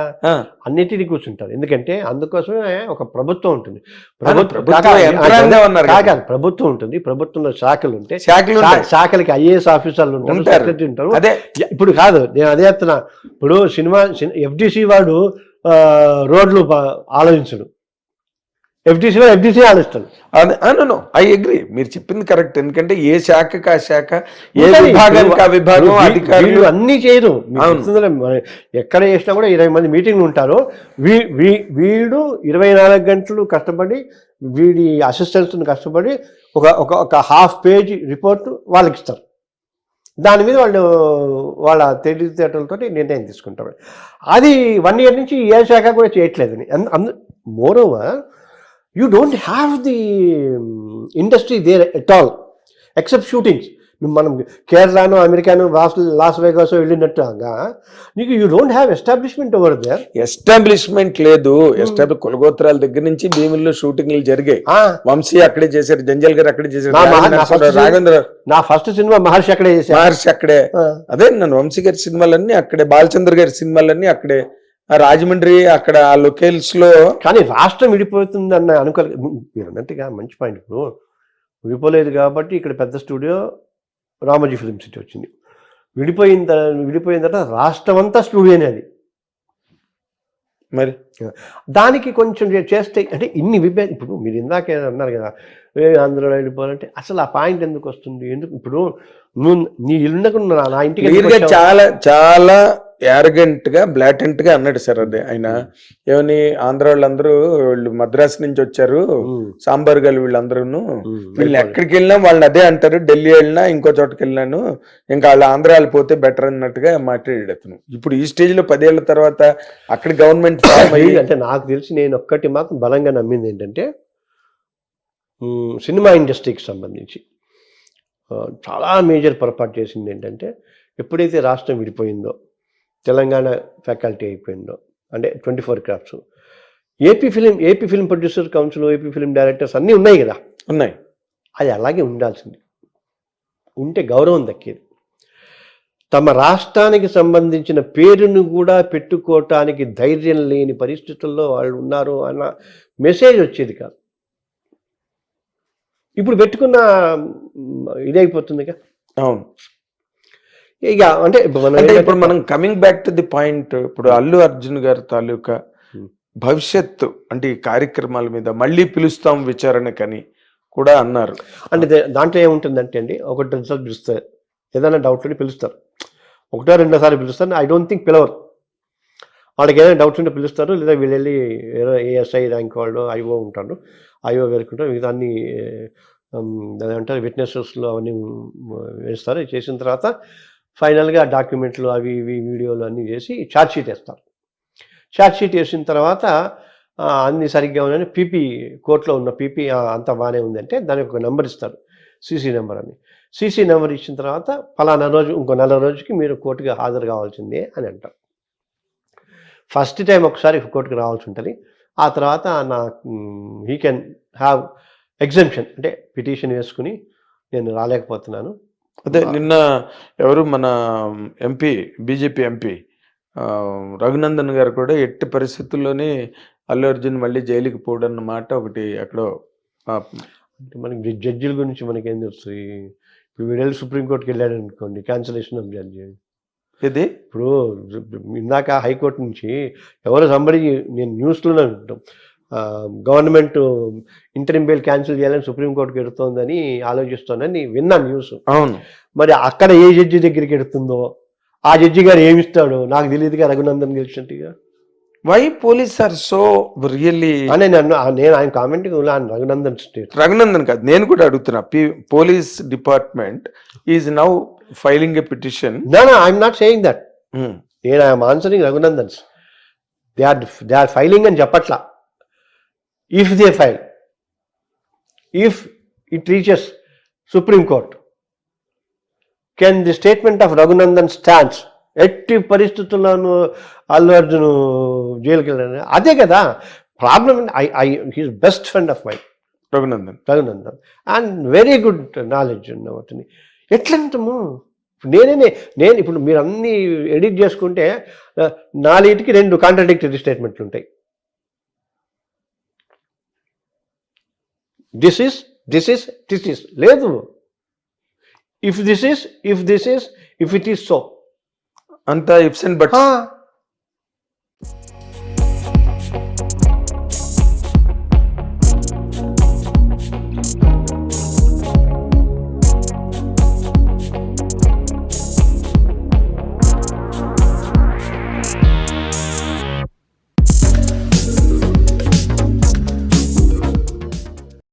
అన్నిటినీ కూర్చుంటారు. ఎందుకంటే అందుకోసమే ఒక ప్రభుత్వం ఉంటుంది. ప్రభుత్వం ఉంటుంది, ప్రభుత్వంలో శాఖలు ఉంటాయి, శాఖలకి IAS ఆఫీసర్లు ఉంటారు, సెక్రటరీ ఉంటారు. అదే ఇప్పుడు కాదు, నేను అదే చెప్తున్నా. ఇప్పుడు FDC వాడు రోడ్లు ఆలోచించడు, FDC ఆలోచిస్తాడు. ఐ అగ్రీ, మీరు చెప్పింది కరెక్ట్. ఎందుకంటే ఏ శాఖకి ఆ శాఖ, ఏ విభాగానికి ఆ విభాగం, అధికారులు అన్ని చేయరు. ఎక్కడ చేసినా కూడా 20 మంది మీటింగ్లు ఉంటారు. వీడు 24 గంటలు కష్టపడి వీడి అసిస్టెంట్స్ని కష్టపడి ఒక ½ పేజ్ రిపోర్ట్ వాళ్ళకి ఇస్తారు. దాని మీద వాళ్ళ తెలివితేటలతో నిర్ణయం తీసుకుంటారు. అది 1 year నుంచి ఏ శాఖ కూడా చేయట్లేదని. Moreover you don't have the industry there at all except shootings. మనం కేరళను, అమెరికాను, లాస్ వేగాస్ వెళ్ళినట్టుగా నీకు you don't have establishment over there. Establishment లేదు. కులగోత్రాల దగ్గర నుంచి భీముల్లో షూటింగ్లు జరిగాయి. వంశీ అక్కడే చేశారు, జంజల్ గారు అక్కడే చేశారు, రాఘవేంద్ర. నా ఫస్ట్ సినిమా మహర్షి అక్కడే చేశారు. మహర్షి అక్కడే. అదే నన్ను వంశీ గారి సినిమాలన్నీ అక్కడే, బాలచంద్ర గారి సినిమాలన్నీ అక్కడే, రాజమండ్రి అక్కడ ఆ లొకేల్స్ లో. కానీ రాష్ట్రం విడిపోతుంది అన్న అనుకోలేదు మీరు అన్నట్టుగా. మంచి పాయింట్. ఇప్పుడు విడిపోలేదు కాబట్టి ఇక్కడ పెద్ద స్టూడియో రామోజీ ఫిల్మ్ సిటీ వచ్చింది. విడిపోయిన తర్వాత రాష్ట్రం అంతా స్టూడియోనే. అది మరి దానికి కొంచెం చేస్తే అంటే ఇన్ని ఇప్పుడు మీరు ఇందాకే అన్నారు కదా ఆంధ్రలో వెళ్ళిపోవాలంటే అసలు ఆ పాయింట్ ఎందుకు వస్తుంది? ఎందుకు ఇప్పుడు నువ్వు నీ ఇల్లుకు నా ఇంటికి ఎందుకు క్లియర్గా వచ్చావు? చాలా చాలా యారగెంట్ గా బ్లాటెంట్ గా అన్నాడు సార్ అదే ఆయన. ఏమని ఆంధ్ర వాళ్ళందరూ వీళ్ళు మద్రాసు నుంచి వచ్చారు సాంబార్ గల్ వీళ్ళందరూ వీళ్ళు ఎక్కడికి వెళ్ళినా వాళ్ళని అదే అంటారు, ఢిల్లీ వెళ్ళినా ఇంకో చోటకి వెళ్ళినాను ఇంకా వాళ్ళు ఆంధ్ర వెళ్ళిపోతే బెటర్ అన్నట్టుగా మాట్లాడాడు అతను. ఇప్పుడు ఈ స్టేజ్ లో 10 ఏళ్ల తర్వాత అక్కడ గవర్నమెంట్ ఫామ్ అయ్యి అంటే నాకు తెలిసి నేను ఒక్కటి మాత్రం బలంగా నమ్మింది ఏంటంటే సినిమా ఇండస్ట్రీకి సంబంధించి చాలా మేజర్ పొరపాటు చేసింది ఏంటంటే ఎప్పుడైతే రాష్ట్రం విడిపోయిందో, తెలంగాణ ఫ్యాకల్టీ అయిపోయిందో, అంటే 24 crafts, AP film producer council, AP film directors అన్నీ ఉన్నాయి కదా, ఉన్నాయి. అది అలాగే ఉండాల్సింది, ఉంటే గౌరవం దక్కేది. తమ రాష్ట్రానికి సంబంధించిన పేరును కూడా పెట్టుకోవటానికి ధైర్యం లేని పరిస్థితుల్లో వాళ్ళు ఉన్నారు అన్న మెసేజ్ వచ్చేది కాదు. ఇప్పుడు పెట్టుకున్న ఇదైపోతుంది. అవును. ఇక అంటే ఇప్పుడు మనం coming back to the point, ఇప్పుడు అల్లు అర్జున్ గారి తాలూకా భవిష్యత్తు అంటే ఈ కార్యక్రమాల మీద మళ్ళీ పిలుస్తాం విచారణకని కూడా అన్నారు. అంటే దాంట్లో ఏముంటుందంటే అండి, ఒకటి రిజల్ట్ పిలుస్తారు, ఏదైనా డౌట్ ఉంటే పిలుస్తారు, 1-2 సార్లు పిలుస్తారు. ఐ డోంట్ థింక్ పిలవరు. వాళ్ళకి ఏదైనా డౌట్స్ ఉంటే పిలుస్తారు, లేదా వీళ్ళు వెళ్ళి ఏఎస్ఐ ర్యాంక్ వాళ్ళు ఐఓ ఉంటారు, ఐఓ వేరుకుంటారు, మిగతా అన్ని ఏమంటారు విట్నెసెస్లో అవన్నీ వేస్తారు. చేసిన తర్వాత ఫైనల్గా డాక్యుమెంట్లు అవి ఇవి వీడియోలు అన్నీ చేసి ఛార్జ్షీట్ వేస్తారు. ఛార్జ్షీట్ వేసిన తర్వాత అన్ని సరిగ్గా ఉన్నాయని పీపీ కోర్టులో ఉన్న పీపీ అంతా బాగానే ఉందంటే దానికి ఒక నెంబర్ ఇస్తారు, సీసీ నెంబర్ అని. సీసీ నెంబర్ ఇచ్చిన తర్వాత ఫలానా రోజు ఇంకో 4 రోజుకి మీరు కోర్టుకి హాజరు కావాల్సిందే అని అంటారు. ఫస్ట్ టైం ఒకసారి కోర్టుకి రావాల్సి ఉంటుంది. ఆ తర్వాత హీ కెన్ హ్యావ్ ఎగ్జంప్షన్, అంటే పిటిషన్ వేసుకుని నేను రాలేకపోతున్నాను. అదే నిన్న ఎవరు మన ఎంపీ బీజేపీ ఎంపీ రఘునందన్ గారు కూడా ఎట్టి పరిస్థితుల్లోనే అల్లు అర్జున్ మళ్ళీ జైలుకి పోవడం మాట ఒకటి ఎక్కడో. అంటే మనకి జడ్జిల గురించి మనకి ఏం తెలుస్తుంది? ఇప్పుడు వీడు సుప్రీంకోర్టుకి వెళ్ళాడు అనుకోండి, క్యాన్సలేషన్ ఆఫ్ జడ్జి. ఇది ఇప్పుడు ఇందాక హైకోర్టు నుంచి ఎవరో సంబడి నేను న్యూస్లోనే ఉంటాం, గవర్నమెంట్ ఇంటరిమ్ బెయిల్ క్యాన్సిల్ చేయాలని సుప్రీంకోర్టుకి ఎడుతోందని ఆలోచిస్తోందని విన్నాను న్యూస్. అవును. మరి అక్కడ ఏ జడ్జి దగ్గరికి ఎడుతుందో ఆ జడ్జి గారు ఏమిస్తాడో నాకు తెలియదుగా, రఘునందన్ గెలిచినట్టుగా. Why police are so really అని నేను ఆయన కామెంట్ రఘునందన్ స్టేట్ రఘునందన్ కాదు, నేను కూడా అడుగుతున్నా. Police department is now filing a petition. I'm not saying that, నేను I'm answering Raghunandan's. They are filing అని చెప్పట్లా. If they file, if it reaches Supreme Court, can the statement of Raghunandan stands? ఎట్టి పరిస్థితుల్లోనూ అల్లు అర్జున్ జైలుకి వెళ్ళాను, అదే కదా problem. He's best friend of my Raghunandan and very good knowledge ఉన్నవాటిని. ఎట్లంటాము నేను ఇప్పుడు మీరు అన్ని ఎడిట్ చేసుకుంటే 4కి 2 కాంట్రాడిక్టరీ స్టేట్మెంట్లు ఉంటాయి. This is లేదు. if it is so అంతా ఇఫ్స్ అండ్ బట్స్.